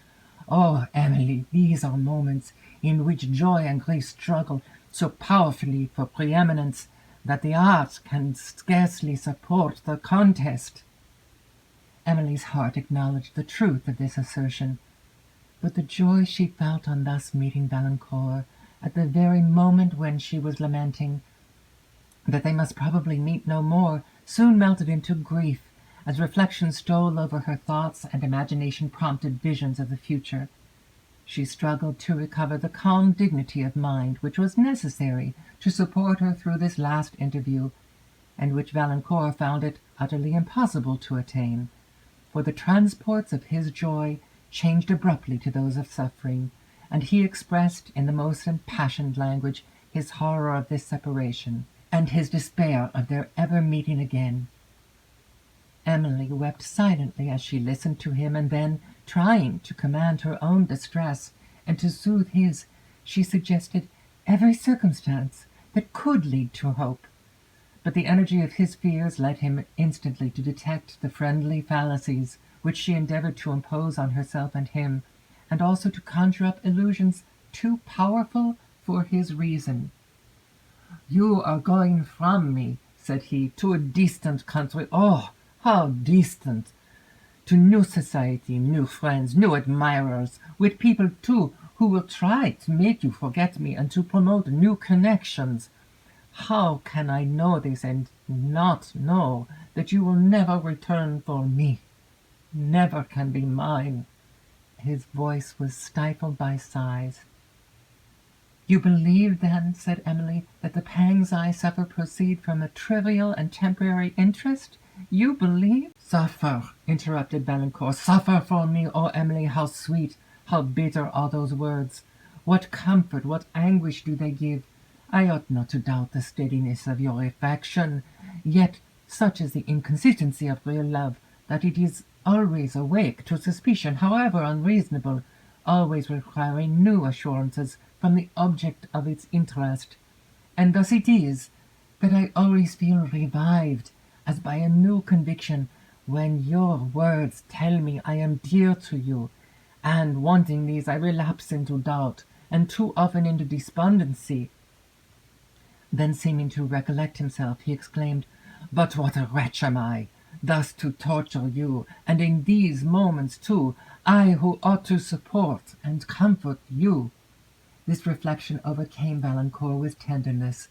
Oh, Emily, these are moments in which joy and grief struggle so powerfully for preeminence that the art can scarcely support the contest. Emily's heart acknowledged the truth of this assertion, but the joy she felt on thus meeting Valancourt, at the very moment when she was lamenting that they must probably meet no more, soon melted into grief, as reflection stole over her thoughts and imagination prompted visions of the future. She struggled to recover the calm dignity of mind which was necessary to support her through this last interview, and which Valancourt found it utterly impossible to attain, for the transports of his joy changed abruptly to those of suffering, and he expressed in the most impassioned language his horror of this separation, and his despair of their ever meeting again. Emily wept silently as she listened to him, and then, trying to command her own distress and to soothe his, she suggested every circumstance that could lead to hope. But the energy of his fears led him instantly to detect the friendly fallacies which she endeavored to impose on herself and him, and also to conjure up illusions too powerful for his reason. "You are going from me," said he, "to a distant country. Oh, how distant! To new society, new friends, new admirers, with people, too, who will try to make you forget me and to promote new connections. How can I know this and not know that you will never return for me, never can be mine?" His voice was stifled by sighs. "You believe, then," said Emily, "that the pangs I suffer proceed from a trivial and temporary interest? You believe—" "Suffer," interrupted Valancourt, "suffer for me! Oh, Emily, how sweet, how bitter are those words! What comfort, what anguish do they give! I ought not to doubt the steadiness of your affection, yet such is the inconsistency of real love, that it is always awake to suspicion, however unreasonable, always requiring new assurances from the object of its interest. And thus it is that I always feel revived, as by a new conviction, when your words tell me I am dear to you, and wanting these I relapse into doubt, and too often into despondency." Then, seeming to recollect himself, he exclaimed, "But what a wretch am I, thus to torture you, and in these moments too, I who ought to support and comfort you!" This reflection overcame Valancourt with tenderness,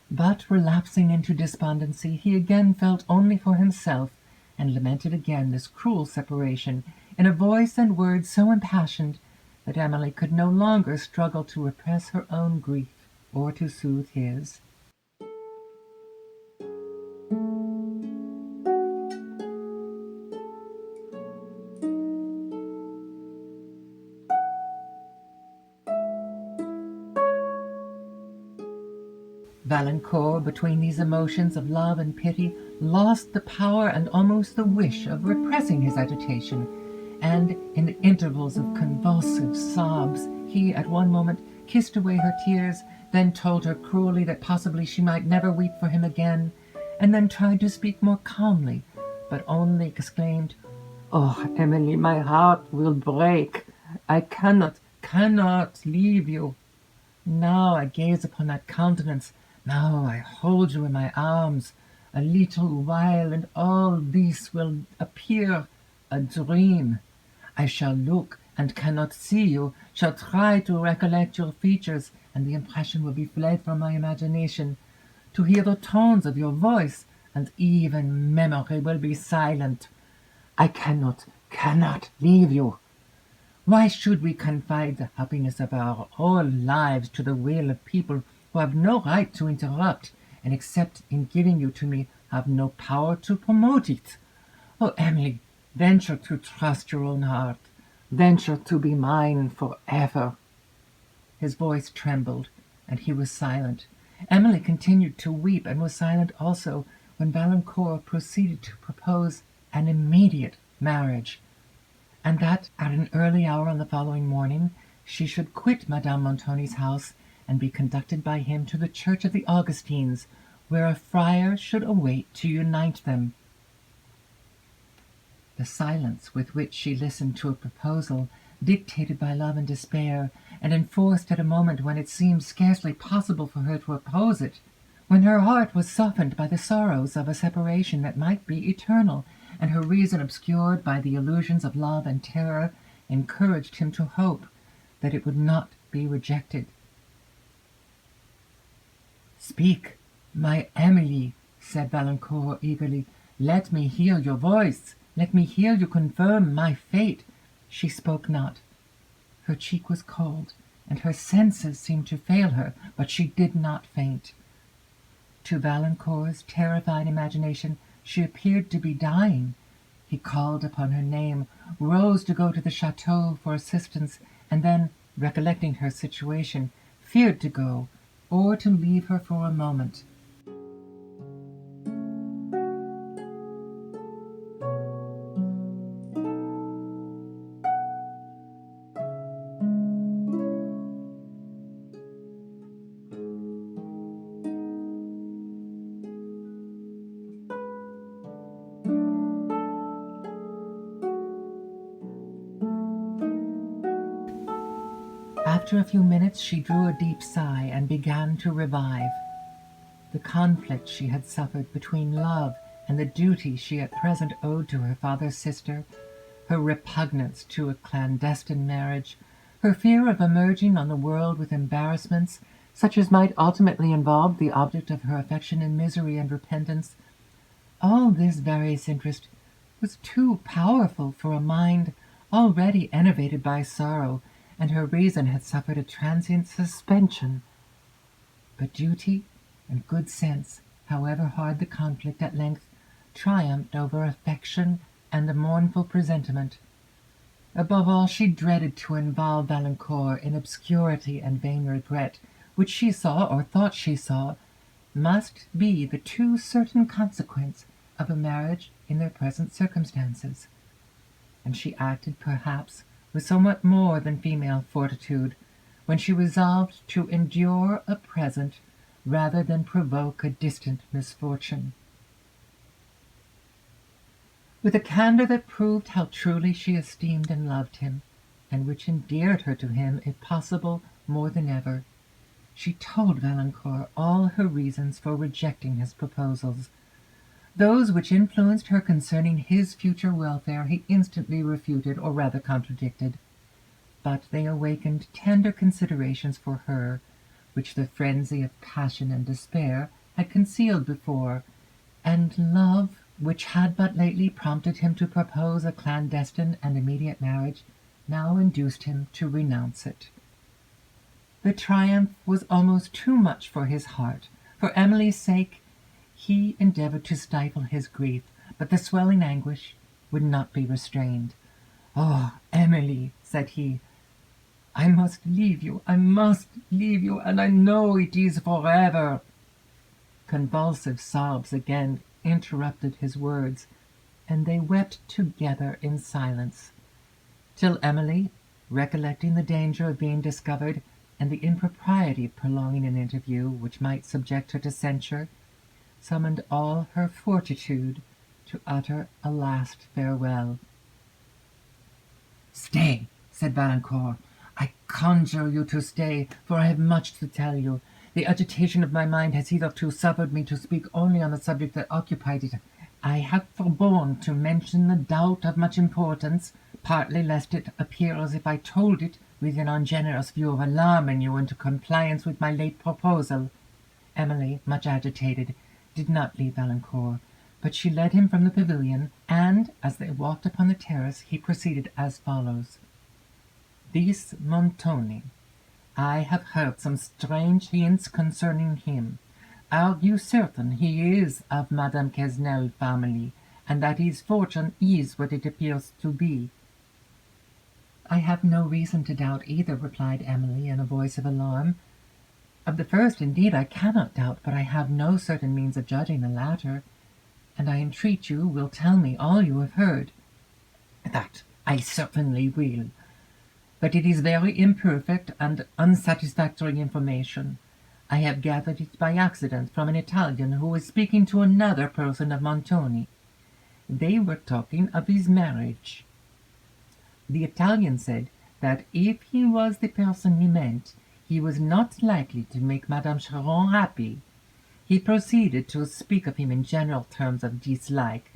but, relapsing into despondency, he again felt only for himself, and lamented again this cruel separation, in a voice and words so impassioned that Emily could no longer struggle to repress her own grief, or to soothe his. Valancourt, between these emotions of love and pity, lost the power and almost the wish of repressing his agitation, and, in the intervals of convulsive sobs, he, at one moment, kissed away her tears, then told her cruelly that possibly she might never weep for him again, and then tried to speak more calmly, but only exclaimed, "Oh, Emily, my heart will break! I cannot leave you! Now I gaze upon that countenance, now I hold you in my arms, a little while, and all this will appear a dream. I shall look and cannot see you, shall try to recollect your features, and the impression will be fled from my imagination. To hear the tones of your voice, and even memory will be silent. I cannot leave you. Why should we confide the happiness of our whole lives to the will of people who have no right to interrupt, and except in giving you to me, have no power to promote it? Oh, Emily, venture to trust your own heart. Venture to be mine for ever." His voice trembled, and he was silent. Emily continued to weep, and was silent also, when Valancourt proceeded to propose an immediate marriage, and that, at an early hour on the following morning, she should quit Madame Montoni's house, and be conducted by him to the church of the Augustines, where a friar should await to unite them. The silence with which she listened to a proposal dictated by love and despair, and enforced at a moment when it seemed scarcely possible for her to oppose it, when her heart was softened by the sorrows of a separation that might be eternal, and her reason obscured by the illusions of love and terror, encouraged him to hope that it would not be rejected. "Speak, my Emily," said Valancourt eagerly. "Let me hear your voice. Let me hear you confirm my fate." She spoke not. Her cheek was cold, and her senses seemed to fail her, but she did not faint. To Valancourt's terrified imagination she appeared to be dying. He called upon her name, rose to go to the chateau for assistance, and then, recollecting her situation, feared to go, or to leave her for a moment. After a few minutes she drew a deep sigh and began to revive. The conflict she had suffered between love and the duty she at present owed to her father's sister, her repugnance to a clandestine marriage, her fear of emerging on the world with embarrassments such as might ultimately involve the object of her affection in misery and repentance, all this various interest was too powerful for a mind already enervated by sorrow, and her reason had suffered a transient suspension. But duty and good sense, however hard the conflict, at length triumphed over affection and a mournful presentiment. Above all, she dreaded to involve Valancourt in obscurity and vain regret, which she saw, or thought she saw, must be the too certain consequence of a marriage in their present circumstances. And she acted, perhaps, with somewhat more than female fortitude, when she resolved to endure a present rather than provoke a distant misfortune. With a candour that proved how truly she esteemed and loved him, and which endeared her to him, if possible, more than ever, she told Valancourt all her reasons for rejecting his proposals. Those which influenced her concerning his future welfare he instantly refuted, or rather contradicted, but they awakened tender considerations for her, which the frenzy of passion and despair had concealed before, and love, which had but lately prompted him to propose a clandestine and immediate marriage, now induced him to renounce it. The triumph was almost too much for his heart. For Emily's sake he endeavoured to stifle his grief, but the swelling anguish would not be restrained. "Oh, Emily," said he, "I must leave you, and I know it is forever." Convulsive sobs again interrupted his words, and they wept together in silence, till Emily, recollecting the danger of being discovered, and the impropriety of prolonging an interview which might subject her to censure, summoned all her fortitude to utter a last farewell. "Stay," said Valancourt, "I conjure you to stay, for I have much to tell you. The agitation of my mind has hitherto suffered me to speak only on the subject that occupied it. I have forborne to mention the doubt of much importance, partly lest it appear as if I told it with an ungenerous view of alarming you into compliance with my late proposal." Emily, much agitated, did not leave Valancourt, but she led him from the pavilion, and, as they walked upon the terrace, he proceeded as follows. "This Montoni, I have heard some strange hints concerning him. Are you certain he is of Madame Quesnel's family, and that his fortune is what it appears to be?" "I have no reason to doubt either," replied Emily, in a voice of alarm. "Of the first, indeed, I cannot doubt, but I have no certain means of judging the latter, and I entreat you will tell me all you have heard." "That I certainly will. but it is very imperfect and unsatisfactory information. I have gathered it by accident from an Italian who was speaking to another person of Montoni. They were talking of his marriage. The Italian said that if he was the person he meant, he was not likely to make Madame Cheron happy. He proceeded to speak of him in general terms of dislike,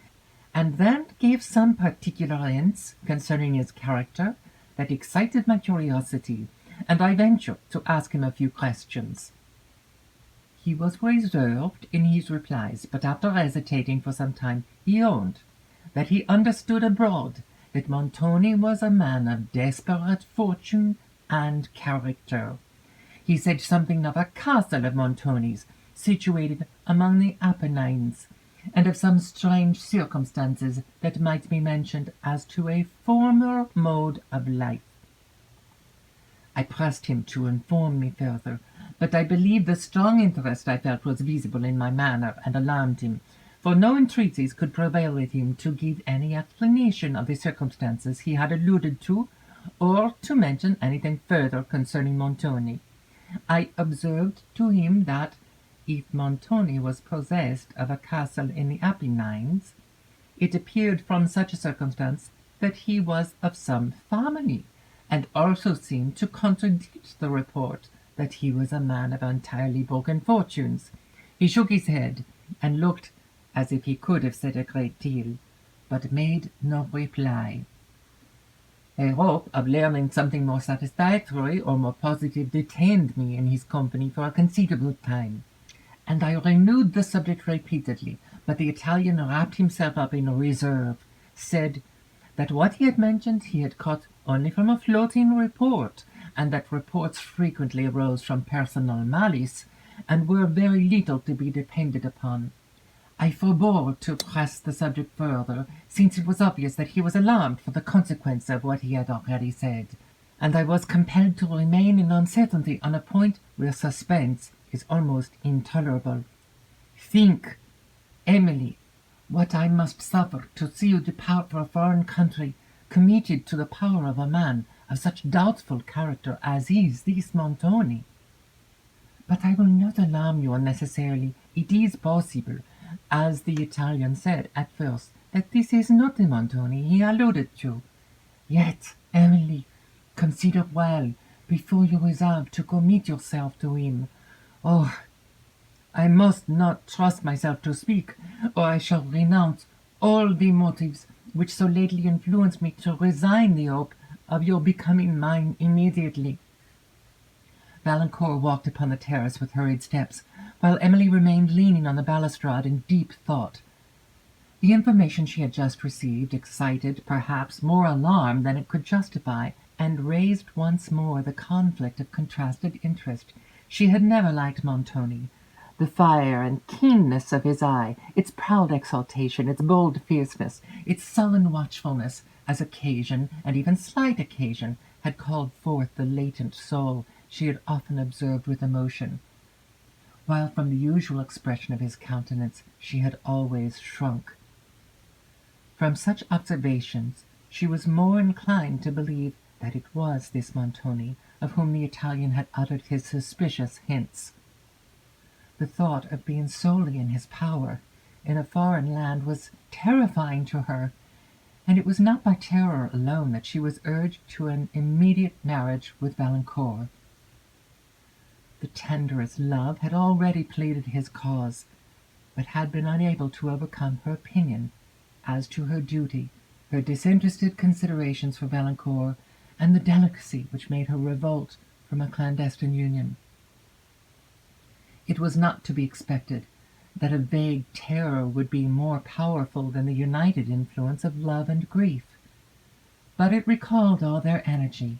and then gave some particular hints concerning his character that excited my curiosity, and I ventured to ask him a few questions. He was reserved in his replies, but after hesitating for some time, he owned that he understood abroad that Montoni was a man of desperate fortune and character. He said something of a castle of Montoni's, situated among the Apennines, and of some strange circumstances that might be mentioned as to a former mode of life. I pressed him to inform me further, but I believe the strong interest I felt was visible in my manner and alarmed him, for no entreaties could prevail with him to give any explanation of the circumstances he had alluded to, or to mention anything further concerning Montoni. I observed to him that, if Montoni was possessed of a castle in the Apennines, it appeared from such a circumstance that he was of some family, and also seemed to contradict the report that he was a man of entirely broken fortunes. He shook his head, and looked as if he could have said a great deal, but made no reply. A hope of learning something more satisfactory or more positive detained me in his company for a considerable time, and I renewed the subject repeatedly, but the Italian wrapped himself up in reserve, said that what he had mentioned he had caught only from a floating report, and that reports frequently arose from personal malice, and were very little to be depended upon. I forbore to press the subject further, since it was obvious that he was alarmed for the consequence of what he had already said, and I was compelled to remain in uncertainty on a point where suspense is almost intolerable. Think, Emily, what I must suffer to see you depart for a foreign country, committed to the power of a man of such doubtful character as is this Montoni. But I will not alarm you unnecessarily. It is possible, as the Italian said at first, that this is not the Montoni he alluded to. Yet, Emily, consider well before you resolve to commit yourself to him. Oh, I must not trust myself to speak, or I shall renounce all the motives which so lately influenced me to resign the hope of your becoming mine immediately. Valancourt walked upon the terrace with hurried steps, while Emily remained leaning on the balustrade in deep thought. The information she had just received excited, perhaps, more alarm than it could justify, and raised once more the conflict of contrasted interest. She had never liked Montoni. The fire and keenness of his eye, its proud exaltation, its bold fierceness, its sullen watchfulness, as occasion, and even slight occasion, had called forth the latent soul she had often observed with emotion, while from the usual expression of his countenance she had always shrunk. From such observations she was more inclined to believe that it was this Montoni of whom the Italian had uttered his suspicious hints. The thought of being solely in his power in a foreign land was terrifying to her, and it was not by terror alone that she was urged to an immediate marriage with Valancourt. The tenderest love had already pleaded his cause, but had been unable to overcome her opinion as to her duty, her disinterested considerations for Valancourt, and the delicacy which made her revolt from a clandestine union. It was not to be expected that a vague terror would be more powerful than the united influence of love and grief, but it recalled all their energy,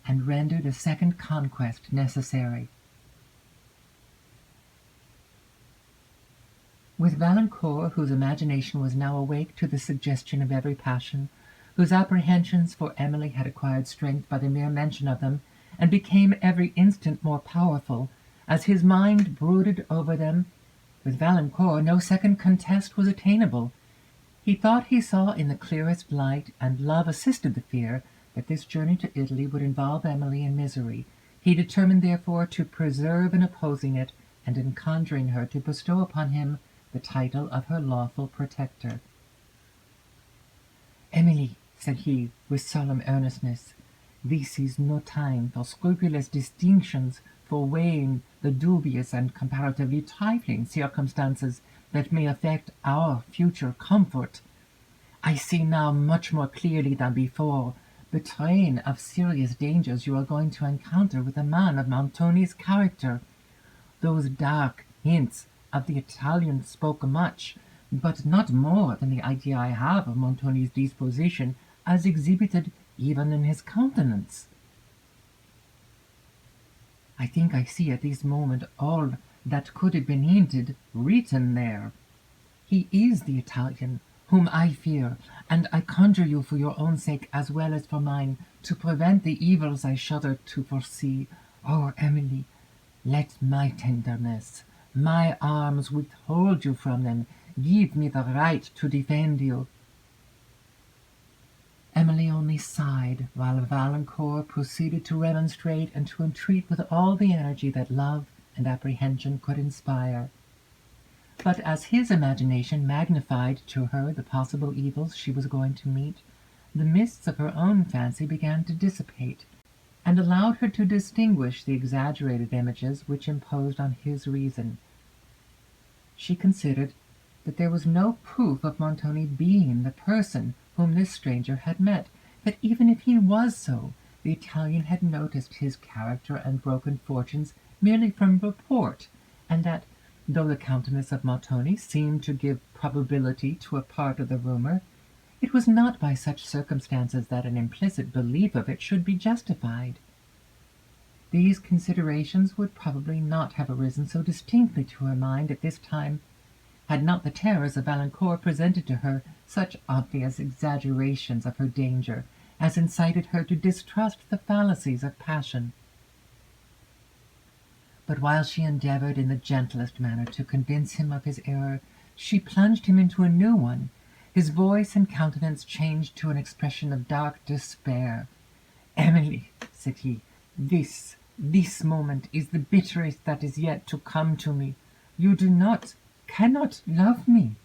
and rendered a second conquest necessary. With Valancourt, whose imagination was now awake to the suggestion of every passion, whose apprehensions for Emily had acquired strength by the mere mention of them, and became every instant more powerful, as his mind brooded over them, with Valancourt no second contest was attainable. He thought he saw in the clearest light, and love assisted the fear, that this journey to Italy would involve Emily in misery. He determined, therefore, to persevere in opposing it, and in conjuring her to bestow upon him the title of her lawful protector. "Emily," said he, with solemn earnestness, "this is no time for scrupulous distinctions, for weighing the dubious and comparatively trifling circumstances that may affect our future comfort. I see now much more clearly than before the train of serious dangers you are going to encounter with a man of Montoni's character. Those dark hints of the Italian spoke much, but not more than the idea I have of Montoni's disposition as exhibited even in his countenance. I think I see at this moment all that could have been hinted written there. He is the Italian whom I fear, and I conjure you for your own sake as well as for mine to prevent the evils I shudder to foresee. Oh, Emily, let my tenderness, my arms withhold you from them. Give me the right to defend you." Emily only sighed, while Valancourt proceeded to remonstrate and to entreat with all the energy that love and apprehension could inspire. But as his imagination magnified to her the possible evils she was going to meet, the mists of her own fancy began to dissipate, and allowed her to distinguish the exaggerated images which imposed on his reason. She considered that there was no proof of Montoni being the person whom this stranger had met, that even if he was so, the Italian had noticed his character and broken fortunes merely from report, and that, though the countenance of Montoni seemed to give probability to a part of the rumour, it was not by such circumstances that an implicit belief of it should be justified. These considerations would probably not have arisen so distinctly to her mind at this time, had not the terrors of Valancourt presented to her such obvious exaggerations of her danger as incited her to distrust the fallacies of passion. But while she endeavoured in the gentlest manner to convince him of his error, she plunged him into a new one. His voice and countenance changed to an expression of dark despair. "Emily," said he, this moment is the bitterest that is yet to come to me. You cannot love me.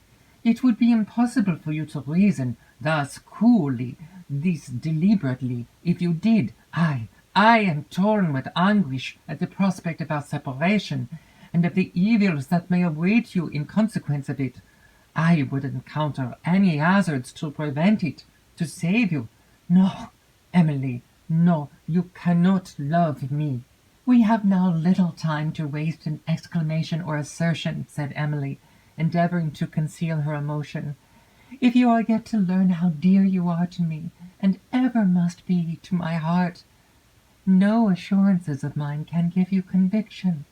It would be impossible for you to reason thus coolly, this deliberately. If you did, I am torn with anguish at the prospect of our separation, and of the evils that may await you in consequence of it. I would encounter any hazards to prevent it, to save you. No, Emily, no, you cannot love me." "We have now little time to waste in exclamation or assertion," said Emily, endeavouring to conceal her emotion. "If you are yet to learn how dear you are to me, and ever must be to my heart, no assurances of mine can give you conviction."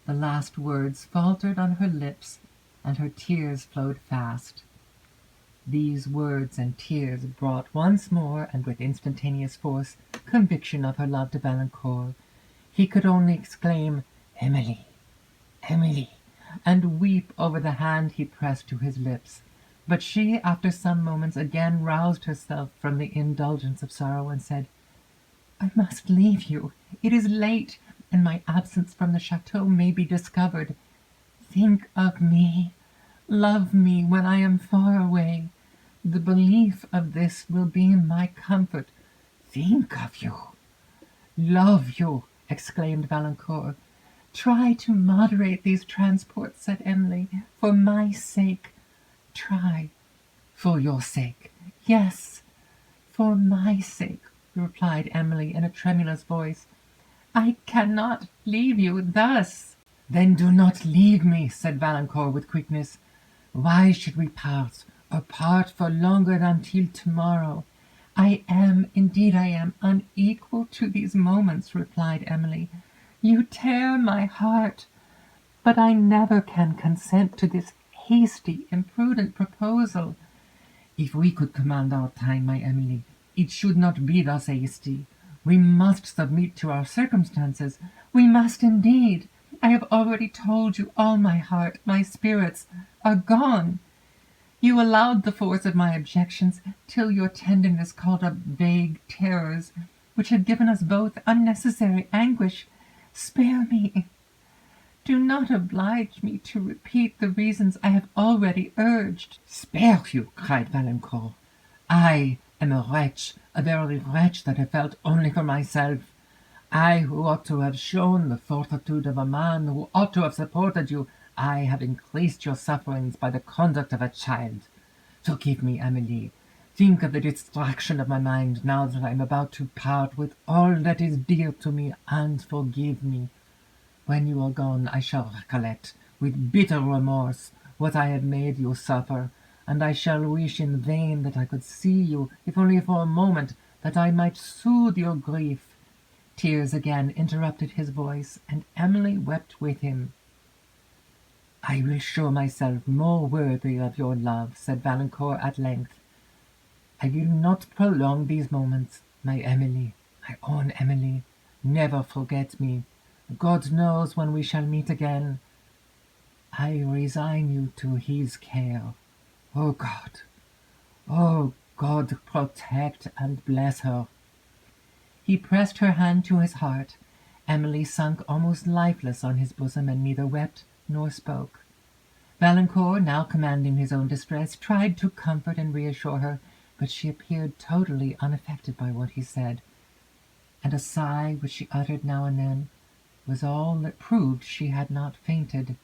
The last words faltered on her lips, and her tears flowed fast. These words and tears brought once more, and with instantaneous force, conviction of her love to Valancourt. He could only exclaim, "Emily, Emily," and weep over the hand he pressed to his lips. But she, after some moments, again roused herself from the indulgence of sorrow, and said, "I must leave you. It is late, and my absence from the chateau may be discovered. Think of me. Love me when I am far away. The belief of this will be my comfort. Think of you." "Love you!" exclaimed Valancourt. "Try to moderate these transports," said Emily, "for my sake. Try." "For your sake?" "Yes, for my sake," replied Emily in a tremulous voice. "I cannot leave you thus." "Then do not leave me," said Valancourt with quickness. "Why should we part, or part for longer than till tomorrow?" Indeed I am, unequal to these moments," replied Emily. "You tear my heart, but I never can consent to this hasty, imprudent proposal." "If we could command our time, my Emily, it should not be thus hasty. We must submit to our circumstances." "We must indeed. I have already told you all my heart, my spirits are gone." You allowed the force of my objections till your tenderness called up vague terrors, which have given us both unnecessary anguish. Spare me. Do not oblige me to repeat the reasons I have already urged. Spare you, cried Valancourt. I am a wretch, a very wretch that have felt only for myself. I, who ought to have shown the fortitude of a man, who ought to have supported you, I have increased your sufferings by the conduct of a child. Forgive me, Emily. Think of the distraction of my mind now that I am about to part with all that is dear to me, and forgive me. When you are gone, I shall recollect, with bitter remorse, what I have made you suffer, and I shall wish in vain that I could see you, if only for a moment, that I might soothe your grief. Tears again interrupted his voice, and Emily wept with him. I will show myself more worthy of your love, said Valancourt at length. I will not prolong these moments. My Emily, my own Emily, never forget me. God knows when we shall meet again. I resign you to his care. Oh God, protect and bless her. He pressed her hand to his heart. Emily sunk almost lifeless on his bosom, and neither wept nor spoke. Valancourt, now commanding his own distress, tried to comfort and reassure her, but she appeared totally unaffected by what he said, and a sigh which she uttered now and then was all that proved she had not fainted.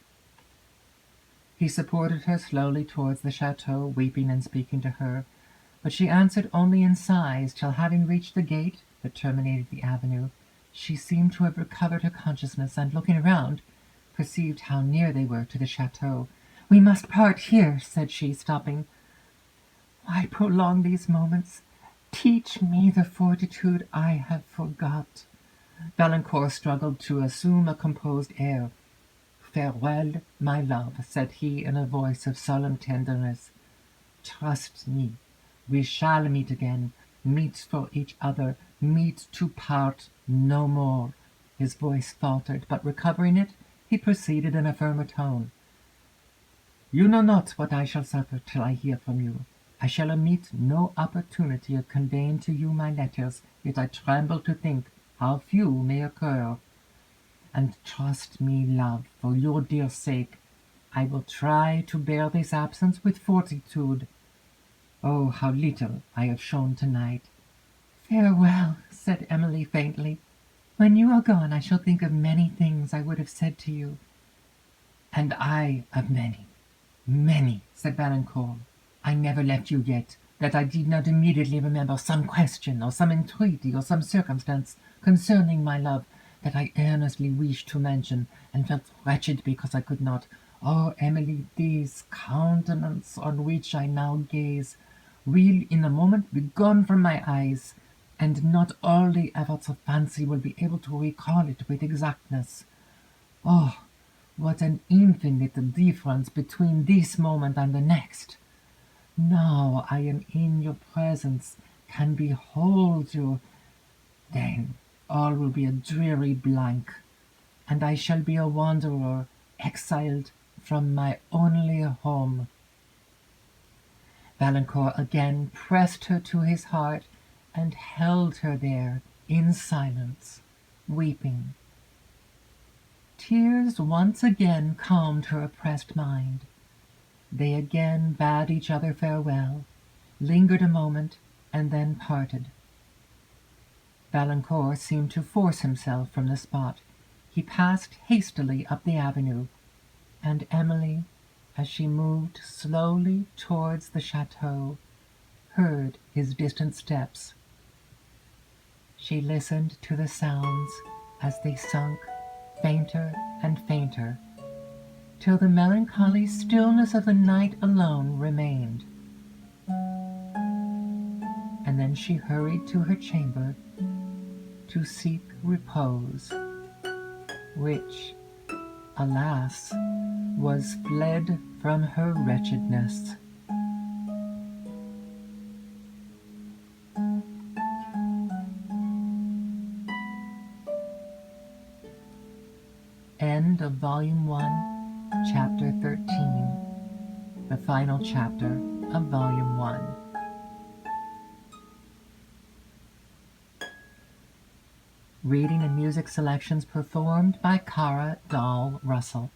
He supported her slowly towards the chateau, weeping and speaking to her, but she answered only in sighs, till, having reached the gate that terminated the avenue, she seemed to have recovered her consciousness, and, looking around, perceived how near they were to the chateau. "We must part here," said she, stopping. "Why prolong these moments? Teach me the fortitude I have forgot." Valancourt struggled to assume a composed air. "Farewell, my love," said he, in a voice of solemn tenderness. "Trust me, we shall meet again, meet for each other, meet to part no more." His voice faltered, but recovering it, he proceeded in a firmer tone. "You know not what I shall suffer till I hear from you. I shall omit no opportunity of conveying to you my letters, yet I tremble to think how few may occur. And trust me, love, for your dear sake, I will try to bear this absence with fortitude. Oh, how little I have shown tonight!" "Farewell," said Emily faintly. "When you are gone, I shall think of many things I would have said to you." "And I of many, many," said Valancourt. "I never left you yet, that I did not immediately remember some question, or some entreaty, or some circumstance concerning my love, that I earnestly wished to mention, and felt wretched because I could not. Oh, Emily, this countenance on which I now gaze will in a moment be gone from my eyes, and not all the efforts of fancy will be able to recall it with exactness. Oh, what an infinite difference between this moment and the next! Now I am in your presence, can behold you, then all will be a dreary blank, and I shall be a wanderer, exiled from my only home." Valancourt again pressed her to his heart, and held her there in silence, weeping. Tears once again calmed her oppressed mind. They again bade each other farewell, lingered a moment, and then parted. Valancourt seemed to force himself from the spot. He passed hastily up the avenue, and Emily, as she moved slowly towards the chateau, heard his distant steps. She listened to the sounds as they sunk fainter and fainter, till the melancholy stillness of the night alone remained. And then she hurried to her chamber to seek repose, which, alas, was fled from her wretchedness. End of Volume 1, Chapter 13. the final chapter of Volume 1. Reading and music selections performed by Kara Dahl Russell.